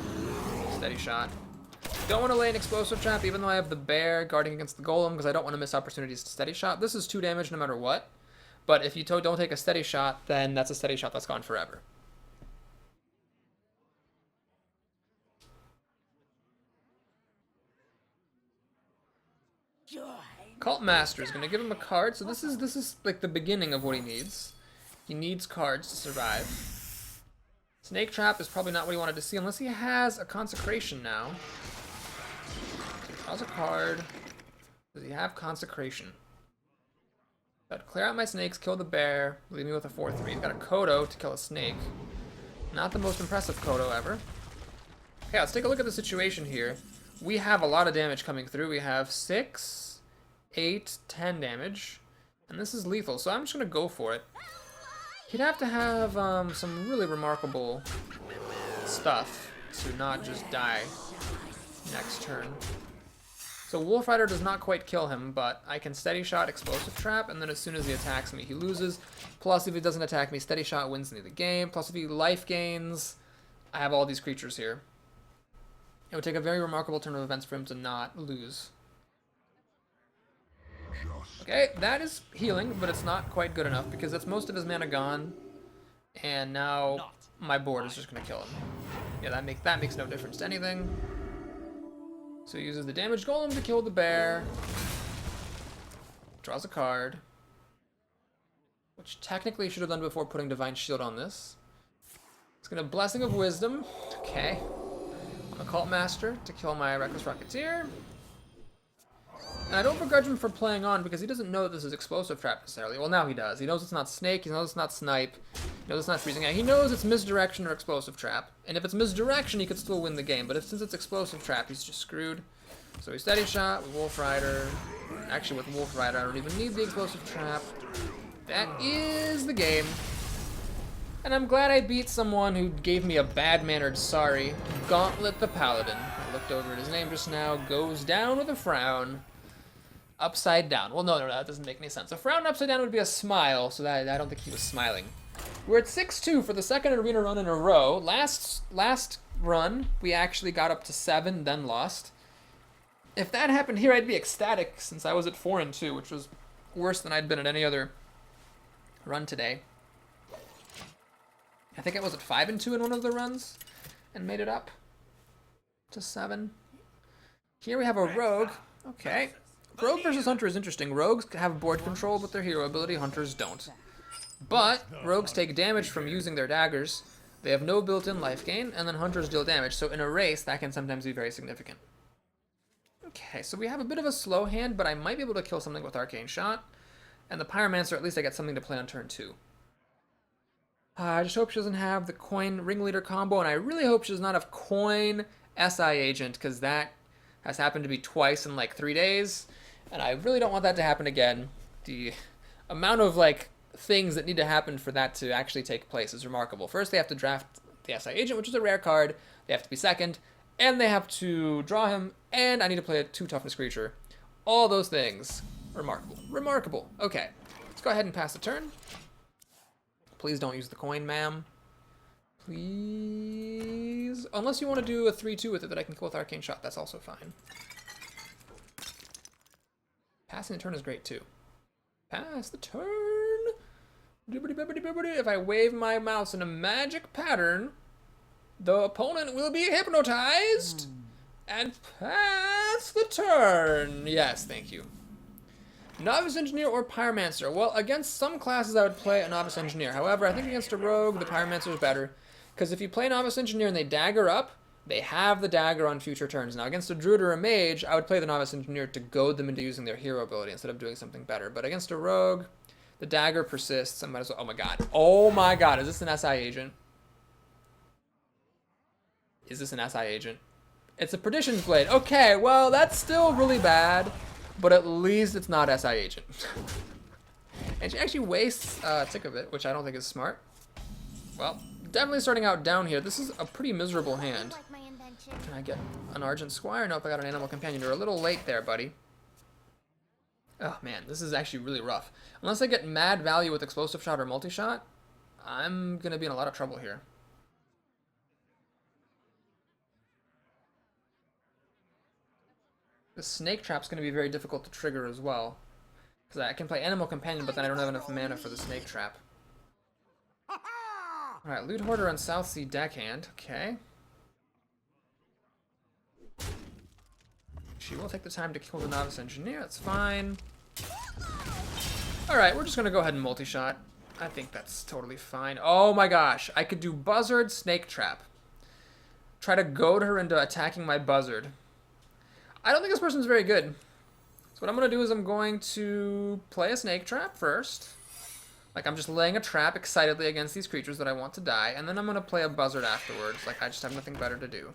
Steady Shot. Don't want to lay an Explosive Trap, even though I have the bear guarding against the golem, because I don't want to miss opportunities to Steady Shot. This is 2 damage no matter what. But if you don't take a Steady Shot, then that's a Steady Shot that's gone forever. Cult Master is going to give him a card. So this is like the beginning of what he needs. He needs cards to survive. Snake Trap is probably not what he wanted to see, unless he has a Consecration now. So he draws a card. Does he have Consecration? But clear out my snakes, kill the bear, leave me with a 4-3. He's got a Kodo to kill a snake. Not the most impressive Kodo ever. Okay, let's take a look at the situation here. We have a lot of damage coming through. We have 6, 8, 10 damage. And this is lethal, so I'm just going to go for it. He'd have to have some really remarkable stuff to not just die next turn. So Wolf Rider does not quite kill him, but I can Steady Shot, Explosive Trap, and then as soon as he attacks me, he loses. Plus, if he doesn't attack me, Steady Shot wins me the game. Plus, if he life gains, I have all these creatures here. It would take a very remarkable turn of events for him to not lose. Okay, that is healing, but it's not quite good enough because that's most of his mana gone, and now my board is just going to kill him. Yeah, that makes no difference to anything. So he uses the damage golem to kill the bear. Draws a card, which technically he should have done before putting Divine Shield on this. It's going to Blessing of Wisdom. Okay. I'm a Cult Master to kill my Reckless Rocketeer. And I don't begrudge him for playing on because he doesn't know that this is Explosive Trap necessarily. Well, now he does. He knows it's not Snake, he knows it's not Snipe, he knows it's not Freezing. He knows it's Misdirection or Explosive Trap. And if it's Misdirection, he could still win the game. But since it's Explosive Trap, he's just screwed. So he Steady Shot with Wolf Rider. Actually, with Wolf Rider, I don't even need the Explosive Trap. That is the game. And I'm glad I beat someone who gave me a bad-mannered sorry. Gauntlet the Paladin. I looked over at his name just now. Goes down with a frown. Upside down. Well, no, that doesn't make any sense. A frown upside down would be a smile, so that I don't think he was smiling. We're at 6-2 for the second arena run in a row. Last run, we actually got up to 7, then lost. If that happened here, I'd be ecstatic, since I was at 4-2, which was worse than I'd been at any other run today. I think I was at 5-2 in one of the runs, and made it up to 7. Here we have a rogue. Okay. Rogue versus Hunter is interesting. Rogues have board control with their hero ability, Hunters don't. But rogues take damage from using their daggers. They have no built-in life gain, and then hunters deal damage. So in a race, that can sometimes be very significant. Okay, so we have a bit of a slow hand, but I might be able to kill something with Arcane Shot. And the Pyromancer, at least I get something to play on turn 2. I just hope she doesn't have the Coin Ringleader combo, and I really hope she does not have Coin SI Agent, because that has happened to me twice in like 3 days, and I really don't want that to happen again. The amount of like things that need to happen for that to actually take place is remarkable. First, they have to draft the SI Agent, which is a rare card. They have to be second, and they have to draw him, and I need to play a 2 toughness creature. All those things. Remarkable. Remarkable. Okay, let's go ahead and pass the turn. Please don't use the coin, ma'am. Please. Unless you want to do a 3-2 with it that I can kill with Arcane Shot, that's also fine. Passing the turn is great too. Pass the turn. If I wave my mouse in a magic pattern, the opponent will be hypnotized and pass the turn. Yes, thank you. Novice Engineer or Pyromancer? Well, against some classes I would play a Novice Engineer. However, I think against a Rogue, the Pyromancer is better. Because if you play Novice Engineer and they dagger up, they have the dagger on future turns. Now, against a Druid or a Mage, I would play the Novice Engineer to goad them into using their hero ability instead of doing something better. But against a Rogue, the dagger persists. I might as well... Oh my god. Oh my god. Is this an SI Agent? Is this an SI Agent? It's a Perdition's Blade. Okay, well, that's still really bad. But at least it's not SI Agent. And she actually wastes a tick of it, which I don't think is smart. Well, definitely starting out down here. This is a pretty miserable hand. Like my invention. Can I get an Argent Squire? Nope, I got an Animal Companion. You're a little late there, buddy. Oh man, this is actually really rough. Unless I get mad value with Explosive Shot or Multi-Shot, I'm going to be in a lot of trouble here. The Snake Trap's going to be very difficult to trigger as well. Because I can play Animal Companion, but then I don't have enough mana for the Snake Trap. Alright, Loot Hoarder on South Sea Deckhand. Okay. She will take the time to kill the Novice Engineer. That's fine. Alright, we're just going to go ahead and multi-shot. I think that's totally fine. Oh my gosh. I could do Buzzard, Snake Trap. Try to goad her into attacking my Buzzard. I don't think this person's very good. So what I'm going to do is I'm going to play a Snake Trap first. Like I'm just laying a trap excitedly against these creatures that I want to die. And then I'm going to play a Buzzard afterwards. Like I just have nothing better to do.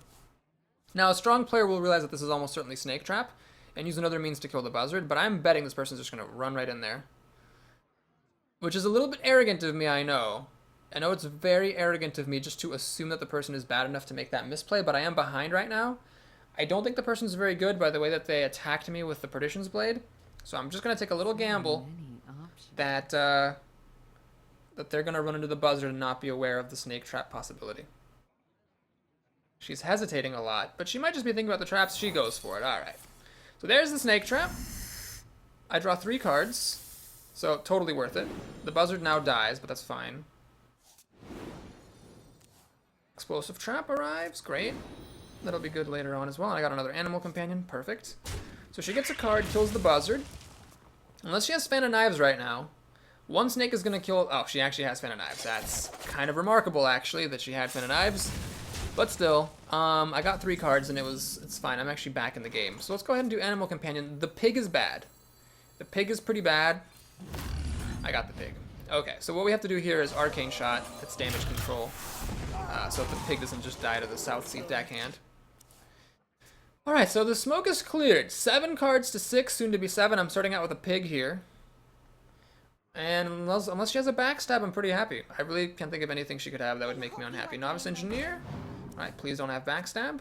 Now a strong player will realize that this is almost certainly Snake Trap. And use another means to kill the Buzzard. But I'm betting this person's just going to run right in there. Which is a little bit arrogant of me, I know. I know it's very arrogant of me just to assume that the person is bad enough to make that misplay. But I am behind right now. I don't think the person's very good by the way that they attacked me with the Perdition's Blade. So I'm just going to take a little gamble that that they're going to run into the Buzzard and not be aware of the Snake Trap possibility. She's hesitating a lot, but she might just be thinking about the traps. She goes for it. All right. So there's the Snake Trap. I draw 3 cards, so totally worth it. The Buzzard now dies, but that's fine. Explosive Trap arrives. Great. That'll be good later on as well. And I got another Animal Companion. Perfect. So she gets a card, kills the Buzzard. Unless she has Fan of Knives right now. One snake is going to kill... Oh, she actually has Fan of Knives. That's kind of remarkable, actually, that she had Fan of Knives. But still, I got 3 cards and it's fine. I'm actually back in the game. So let's go ahead and do Animal Companion. The pig is bad. The pig is pretty bad. I got the pig. Okay, so what we have to do here is Arcane Shot. It's damage control. So the pig doesn't just die to the South Sea Deckhand. Alright, so the smoke is cleared. 7 cards to 6, soon to be 7. I'm starting out with a pig here. And unless she has a backstab, I'm pretty happy. I really can't think of anything she could have that would make me unhappy. Novice Engineer. Alright, please don't have backstab.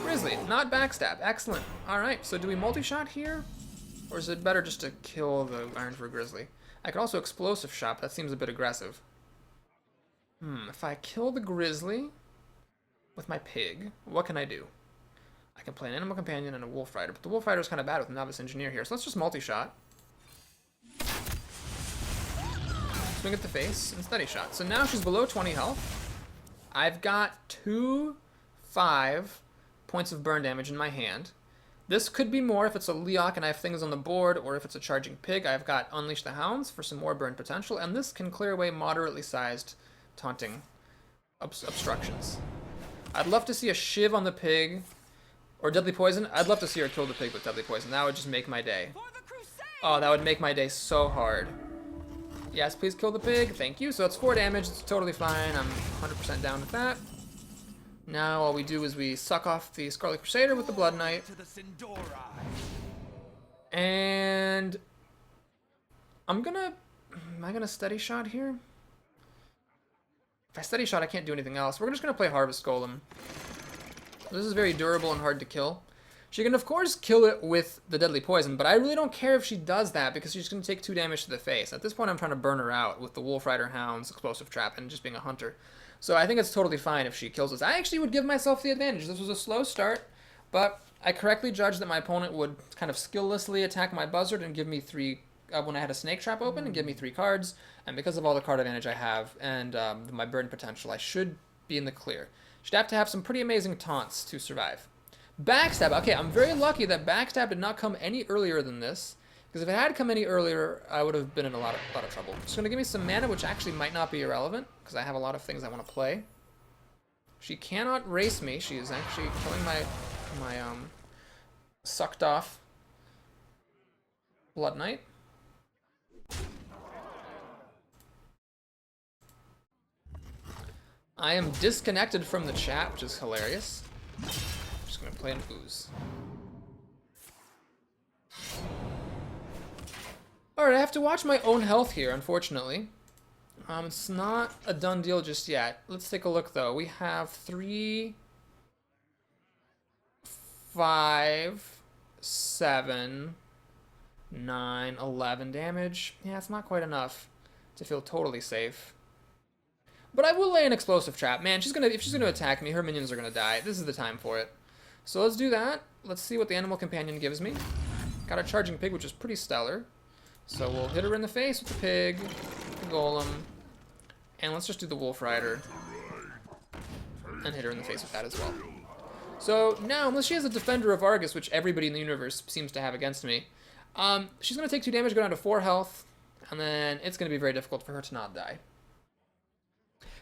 Grizzly, not backstab. Excellent. Alright, so do we multi-shot here? Or is it better just to kill the Ironfur Grizzly? I could also Explosive Shot, but that seems a bit aggressive. If I kill the Grizzly with my pig, what can I do? I can play an Animal Companion and a Wolf Rider, but the Wolf Rider is kind of bad with Novice Engineer here, so let's just multi-shot. Swing at the face and steady shot. So now she's below 20 health. I've got 2 5 points of burn damage in my hand. This could be more if it's a Leok and I have things on the board, or if it's a charging pig. I've got Unleash the Hounds for some more burn potential, and this can clear away moderately sized taunting obstructions. I'd love to see a shiv on the pig, or deadly poison. I'd love to see her kill the pig with deadly poison. That would just make my day. Oh, that would make my day so hard. Yes, please kill the pig. Thank you. So it's 4 damage. It's totally fine. I'm 100% down with that. Now all we do is we suck off the Scarlet Crusader with the Blood Knight. And am I gonna steady shot here? If I steady shot, I can't do anything else. We're just gonna play Harvest Golem. This is very durable and hard to kill. She can, of course, kill it with the deadly poison, but I really don't care if she does that because she's going to take 2 damage to the face. At this point, I'm trying to burn her out with the Wolf Rider Hounds, Explosive Trap, and just being a hunter. So I think it's totally fine if she kills us. I actually would give myself the advantage. This was a slow start, but I correctly judged that my opponent would kind of skilllessly attack my Buzzard and give me 3, when I had a Snake Trap open, and give me 3 cards. And because of all the card advantage I have and my burn potential, I should be in the clear. Should have to have some pretty amazing taunts to survive. Backstab. Okay, I'm very lucky that Backstab did not come any earlier than this, because if it had come any earlier, I would have been in a lot of trouble. She's going to give me some mana, which actually might not be irrelevant, because I have a lot of things I want to play. She cannot race me. She is actually killing my sucked off Blood Knight. I am disconnected from the chat, which is hilarious. Just gonna play an ooze. Alright, I have to watch my own health here, unfortunately. It's not a done deal just yet. Let's take a look, though. We have 3, 5, 7, 9, 11 damage. Yeah, it's not quite enough to feel totally safe. But I will lay an Explosive Trap. Man, if she's gonna attack me, her minions are gonna die. This is the time for it. So let's do that. Let's see what the Animal Companion gives me. Got a Charging Pig, which is pretty stellar. So we'll hit her in the face with the pig, the golem, and let's just do the Wolf Rider and hit her in the face with that as well. So now, unless she has a Defender of Argus, which everybody in the universe seems to have against me, she's going to take 2 damage, go down to 4 health, and then it's going to be very difficult for her to not die.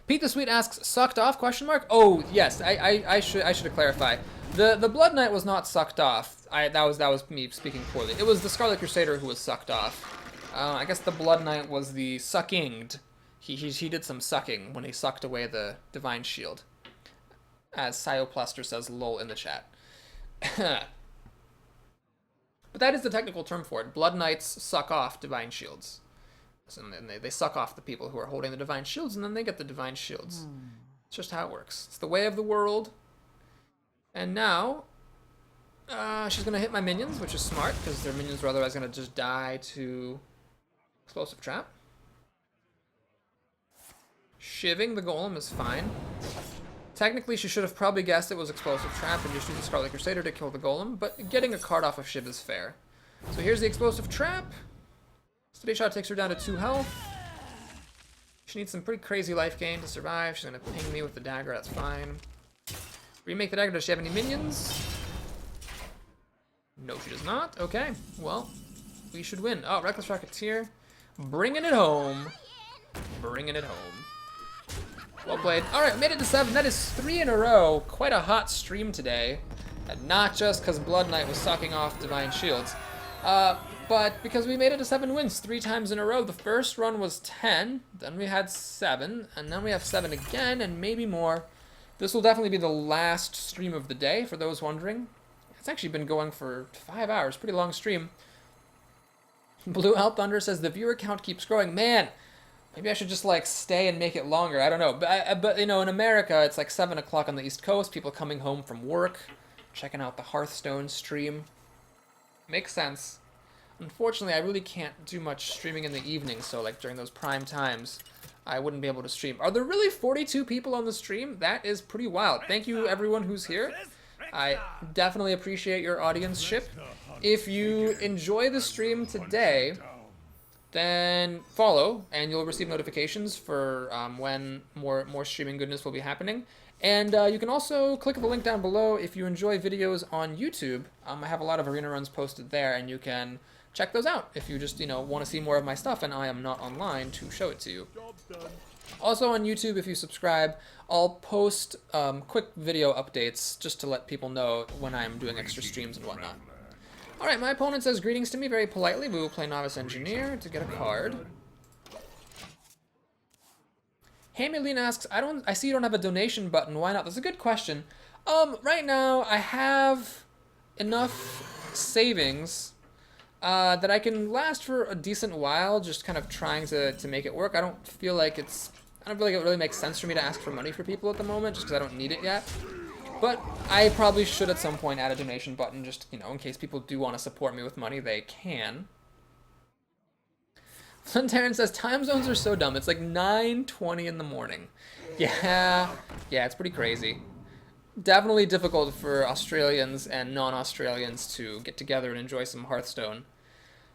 Pete the Sweet asks, sucked off, question mark? Oh, yes, I should clarify. The Blood Knight was not sucked off. That was me speaking poorly. It was the Scarlet Crusader who was sucked off. I guess the Blood Knight was the suckinged. He did some sucking when he sucked away the Divine Shield. As Cyopluster says lol in the chat. But that is the technical term for it. Blood Knights suck off Divine Shields. So they suck off the people who are holding the Divine Shields, and then they get the Divine Shields. It's just how it works. It's the way of the world. And now, she's going to hit my minions, which is smart, because their minions are otherwise going to just die to Explosive Trap. Shiving the Golem is fine. Technically, she should have probably guessed it was Explosive Trap and just used the Scarlet Crusader to kill the Golem, but getting a card off of Shiv is fair. So here's the Explosive Trap. Steady Shot takes her down to 2 health. She needs some pretty crazy life gain to survive. She's going to ping me with the dagger, that's fine. Remake the dagger, does she have any minions? No, she does not. Okay, well, we should win. Oh, Reckless Rocketeer. Bringing it home. Bringing it home. Well played. Alright, made it to 7. That is 3 in a row. Quite a hot stream today. And not just because Blood Knight was sucking off Divine Shields. But because we made it to 7 wins 3 times in a row. The first run was 10, then we had 7, and then we have 7 again, and maybe more. This will definitely be the last stream of the day, for those wondering. It's actually been going for 5 hours, pretty long stream. Blue Elf Thunder says the viewer count keeps growing. Man, maybe I should just like stay and make it longer. I don't know, but you know, in America, it's like 7 o'clock on the East Coast. People coming home from work, checking out the Hearthstone stream. Makes sense. Unfortunately, I really can't do much streaming in the evening, so like during those prime times, I wouldn't be able to stream. Are there really 42 people on the stream? That is pretty wild. Thank you everyone who's here. I definitely appreciate your audience-ship. If you enjoy the stream today, then follow, and you'll receive notifications for when more streaming goodness will be happening. And you can also click the link down below if you enjoy videos on YouTube. I have a lot of arena runs posted there, and you can check those out if you just, want to see more of my stuff and I am not online to show it to you. Also on YouTube, if you subscribe, I'll post quick video updates just to let people know when I'm doing extra streams and whatnot. Alright, my opponent says greetings to me very politely. We will play Novice Engineer to get a card. Hamilene asks, I see you don't have a donation button. Why not? That's a good question. Right now, I have enough savings that I can last for a decent while, just kind of trying to make it work. I don't feel like it really makes sense for me to ask for money for people at the moment, just because I don't need it yet. But I probably should at some point add a donation button, just, in case people do want to support me with money, they can. Flintaren says, time zones are so dumb. It's like 9:20 in the morning. Yeah, it's pretty crazy. Definitely difficult for Australians and non-Australians to get together and enjoy some Hearthstone.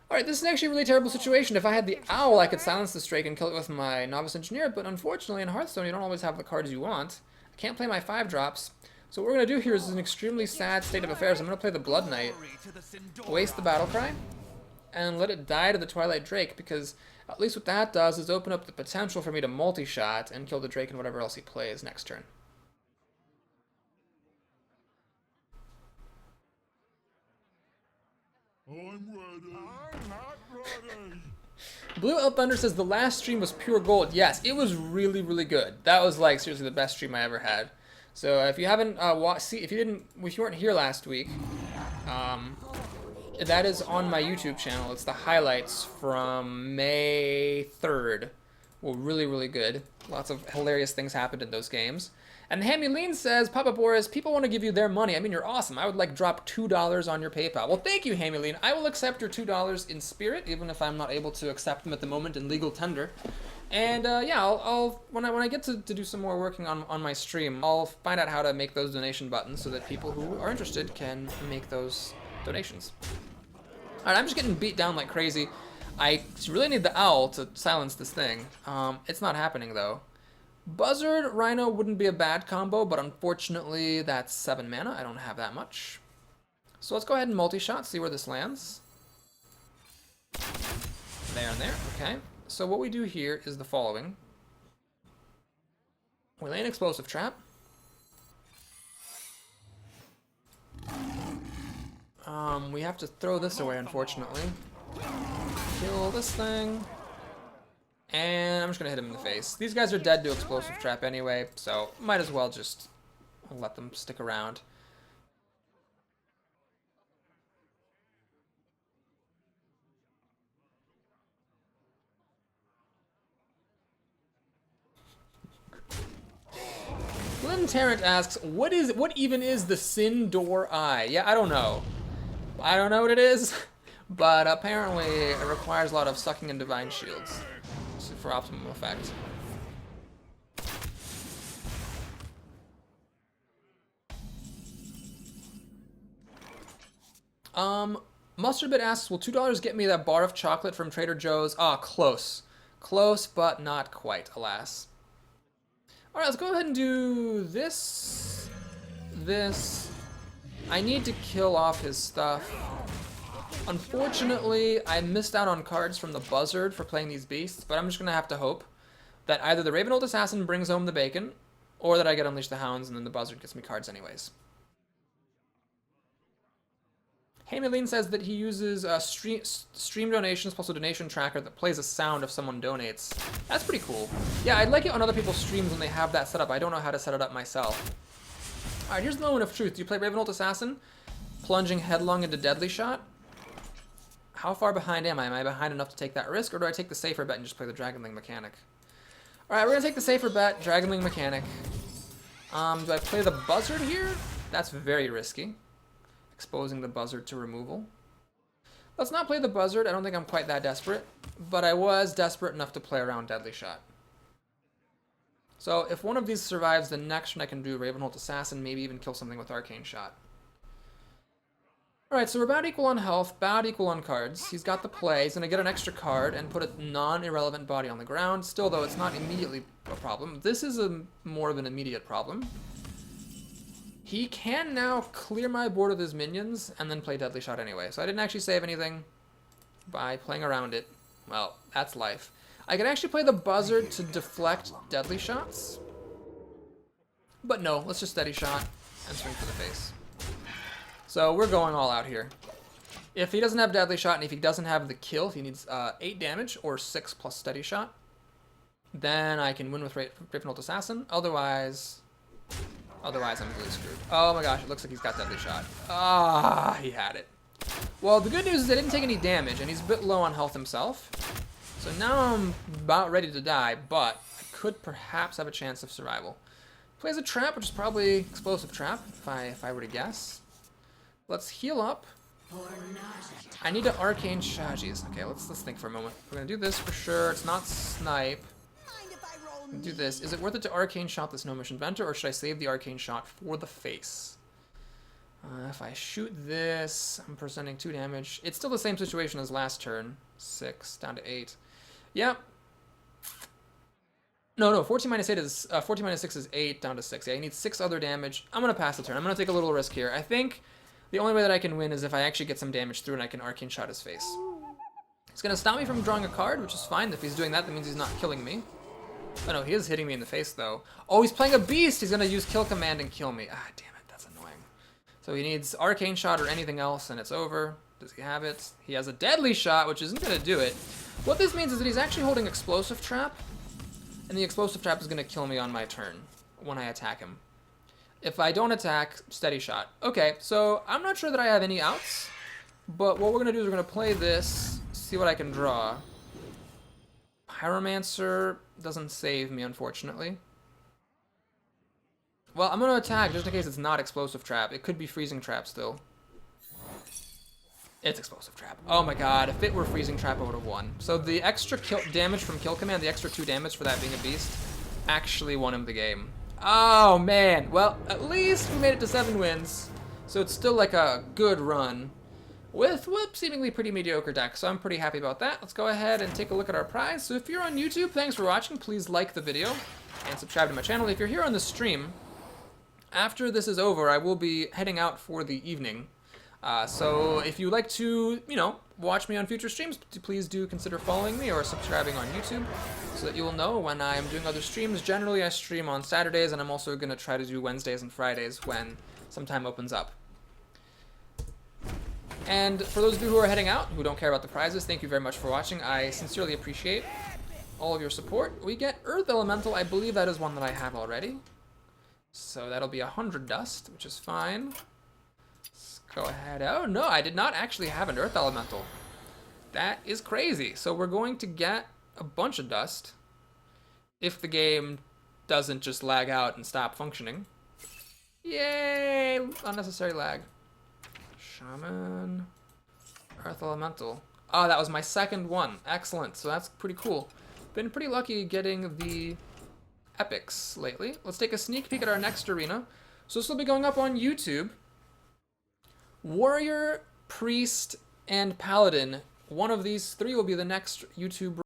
Alright, this is actually a really terrible situation. If I had the Owl, I could silence the Drake and kill it with my Novice Engineer, but unfortunately in Hearthstone you don't always have the cards you want. I can't play my 5-drops. So what we're going to do here is an extremely sad state of affairs. I'm going to play the Blood Knight, waste the Battle Cry, and let it die to the Twilight Drake, because at least what that does is open up the potential for me to multi-shot and kill the Drake and whatever else he plays next turn. I'm ready. I'm not ready. Blue Elf Thunder says the last stream was pure gold. Yes, it was really, really good. That was like seriously the best stream I ever had. So if you haven't if you weren't here last week, that is on my YouTube channel. It's the highlights from May 3rd. Well, really, really good. Lots of hilarious things happened in those games. And Hamilene says, Papa Boris, people want to give you their money. I mean, you're awesome. I would like drop $2 on your PayPal. Well, thank you, Hamilene. I will accept your $2 in spirit, even if I'm not able to accept them at the moment in legal tender. And yeah, I'll when I get to do some more working on my stream, I'll find out how to make those donation buttons so that people who are interested can make those donations. All right, I'm just getting beat down like crazy. I really need the Owl to silence this thing. It's not happening though. Buzzard Rhino wouldn't be a bad combo, but unfortunately that's 7 mana. I don't have that much. So let's go ahead and multi-shot, see where this lands. There and there, okay. So what we do here is the following. We lay an explosive trap. We have to throw this away, unfortunately. Kill this thing. And I'm just gonna hit him in the face. These guys are dead to explosive trap anyway, so might as well just let them stick around. Glenn Tarrant asks, what even is the Sin Door Eye? Yeah, I don't know. I don't know what it is, but apparently it requires a lot of sucking and divine shields for optimum effect. Mustardbit asks, will $2 get me that bar of chocolate from Trader Joe's? Ah, close. Close, but not quite, alas. Alright, let's go ahead and do this. This. I need to kill off his stuff. Unfortunately, I missed out on cards from the Buzzard for playing these beasts, but I'm just going to have to hope that either the Ravenhold Assassin brings home the bacon, or that I get Unleash the Hounds and then the Buzzard gets me cards anyways. Hamilene says that he uses stream donations plus a donation tracker that plays a sound if someone donates. That's pretty cool. Yeah, I'd like it on other people's streams when they have that set up. I don't know how to set it up myself. Alright, here's the moment of truth. Do you play Ravenhold Assassin? Plunging headlong into Deadly Shot? How far behind am I? Am I behind enough to take that risk, or do I take the safer bet and just play the Dragonling mechanic? Alright, we're gonna take the safer bet, Dragonling mechanic. Do I play the Buzzard here? That's very risky. Exposing the Buzzard to removal. Let's not play the Buzzard. I don't think I'm quite that desperate, but I was desperate enough to play around Deadly Shot. So if one of these survives, the next one I can do Ravenhold Assassin, maybe even kill something with Arcane Shot. Alright, so we're about equal on health, about equal on cards. He's got the play. He's going to get an extra card and put a non-irrelevant body on the ground. Still, though, it's not immediately a problem. This is more of an immediate problem. He can now clear my board with his minions and then play Deadly Shot anyway. So I didn't actually save anything. by playing around it. Well, that's life. I could actually play the buzzard to deflect deadly shots. But no, let's just steady shot and swing for the face. So we're going all out here. If he doesn't have deadly shot and if he doesn't have the kill, if he needs 8 damage or 6 plus steady shot, then I can win with Ravenhold Assassin. Otherwise I'm really screwed. Oh my gosh, it looks like he's got deadly shot. Ah, he had it. Well, the good news is I didn't take any damage, and he's a bit low on health himself. So now I'm about ready to die, but I could perhaps have a chance of survival. Plays a trap, which is probably explosive trap, if I were to guess. Let's heal up. I need to arcane Shagis. Okay, let's think for a moment. We're gonna do this for sure. It's not snipe. Do this. Is it worth it to arcane shot this Gnomish Inventor, or should I save the arcane shot for the face? If I shoot this, I'm presenting 2 damage. It's still the same situation as last turn. 6 down to 8. Yep. No. 14 minus 8 is 14 minus 6 is 8 down to 6. Yeah, he needs 6 other damage. I'm gonna pass the turn. I'm gonna take a little risk here. I think the only way that I can win is if I actually get some damage through and I can arcane shot his face. It's gonna stop me from drawing a card, which is fine. If he's doing that, that means he's not killing me. Oh no, he is hitting me in the face though. Oh, he's playing a beast. He's gonna use kill command and kill me. Ah, damn it, that's annoying. So he needs arcane shot or anything else, and it's over. Does he have it? He has a deadly shot, which isn't gonna do it. What this means is that he's actually holding explosive trap, and the explosive trap is gonna kill me on my turn when I attack him. If I don't attack, steady shot. Okay, so I'm not sure that I have any outs, but what we're gonna do is we're gonna play this, see what I can draw. Pyromancer doesn't save me, unfortunately. Well, I'm gonna attack just in case it's not explosive trap. It could be freezing trap still. It's explosive trap. Oh my god, if it were freezing trap, I would have won. So the extra damage from kill command, the extra 2 damage for that being a beast, actually won him the game. Oh man, well, at least we made it to 7 wins. So it's still like a good run with what seemingly pretty mediocre deck. So I'm pretty happy about that. Let's go ahead and take a look at our prize. So if you're on YouTube, thanks for watching. Please like the video and subscribe to my channel. If you're here on the stream, after this is over, I will be heading out for the evening. So if you like to, watch me on future streams, please do consider following me or subscribing on YouTube so that you will know when I'm doing other streams. Generally, I stream on Saturdays, and I'm also going to try to do Wednesdays and Fridays when some time opens up. And for those of you who are heading out, who don't care about the prizes, thank you very much for watching. I sincerely appreciate all of your support. We get Earth Elemental. I believe that is one that I have already. So that'll be 100 dust, which is fine. Let's go ahead. Oh no, I did not actually have an Earth Elemental. That is crazy. So we're going to get a bunch of dust if the game doesn't just lag out and stop functioning. Yay! Unnecessary lag. Shaman. Earth Elemental. Oh, that was my second one. Excellent. So that's pretty cool. Been pretty lucky getting the epics lately. Let's take a sneak peek at our next arena. So this will be going up on YouTube. Warrior, Priest, and Paladin. One of these 3 will be the next YouTube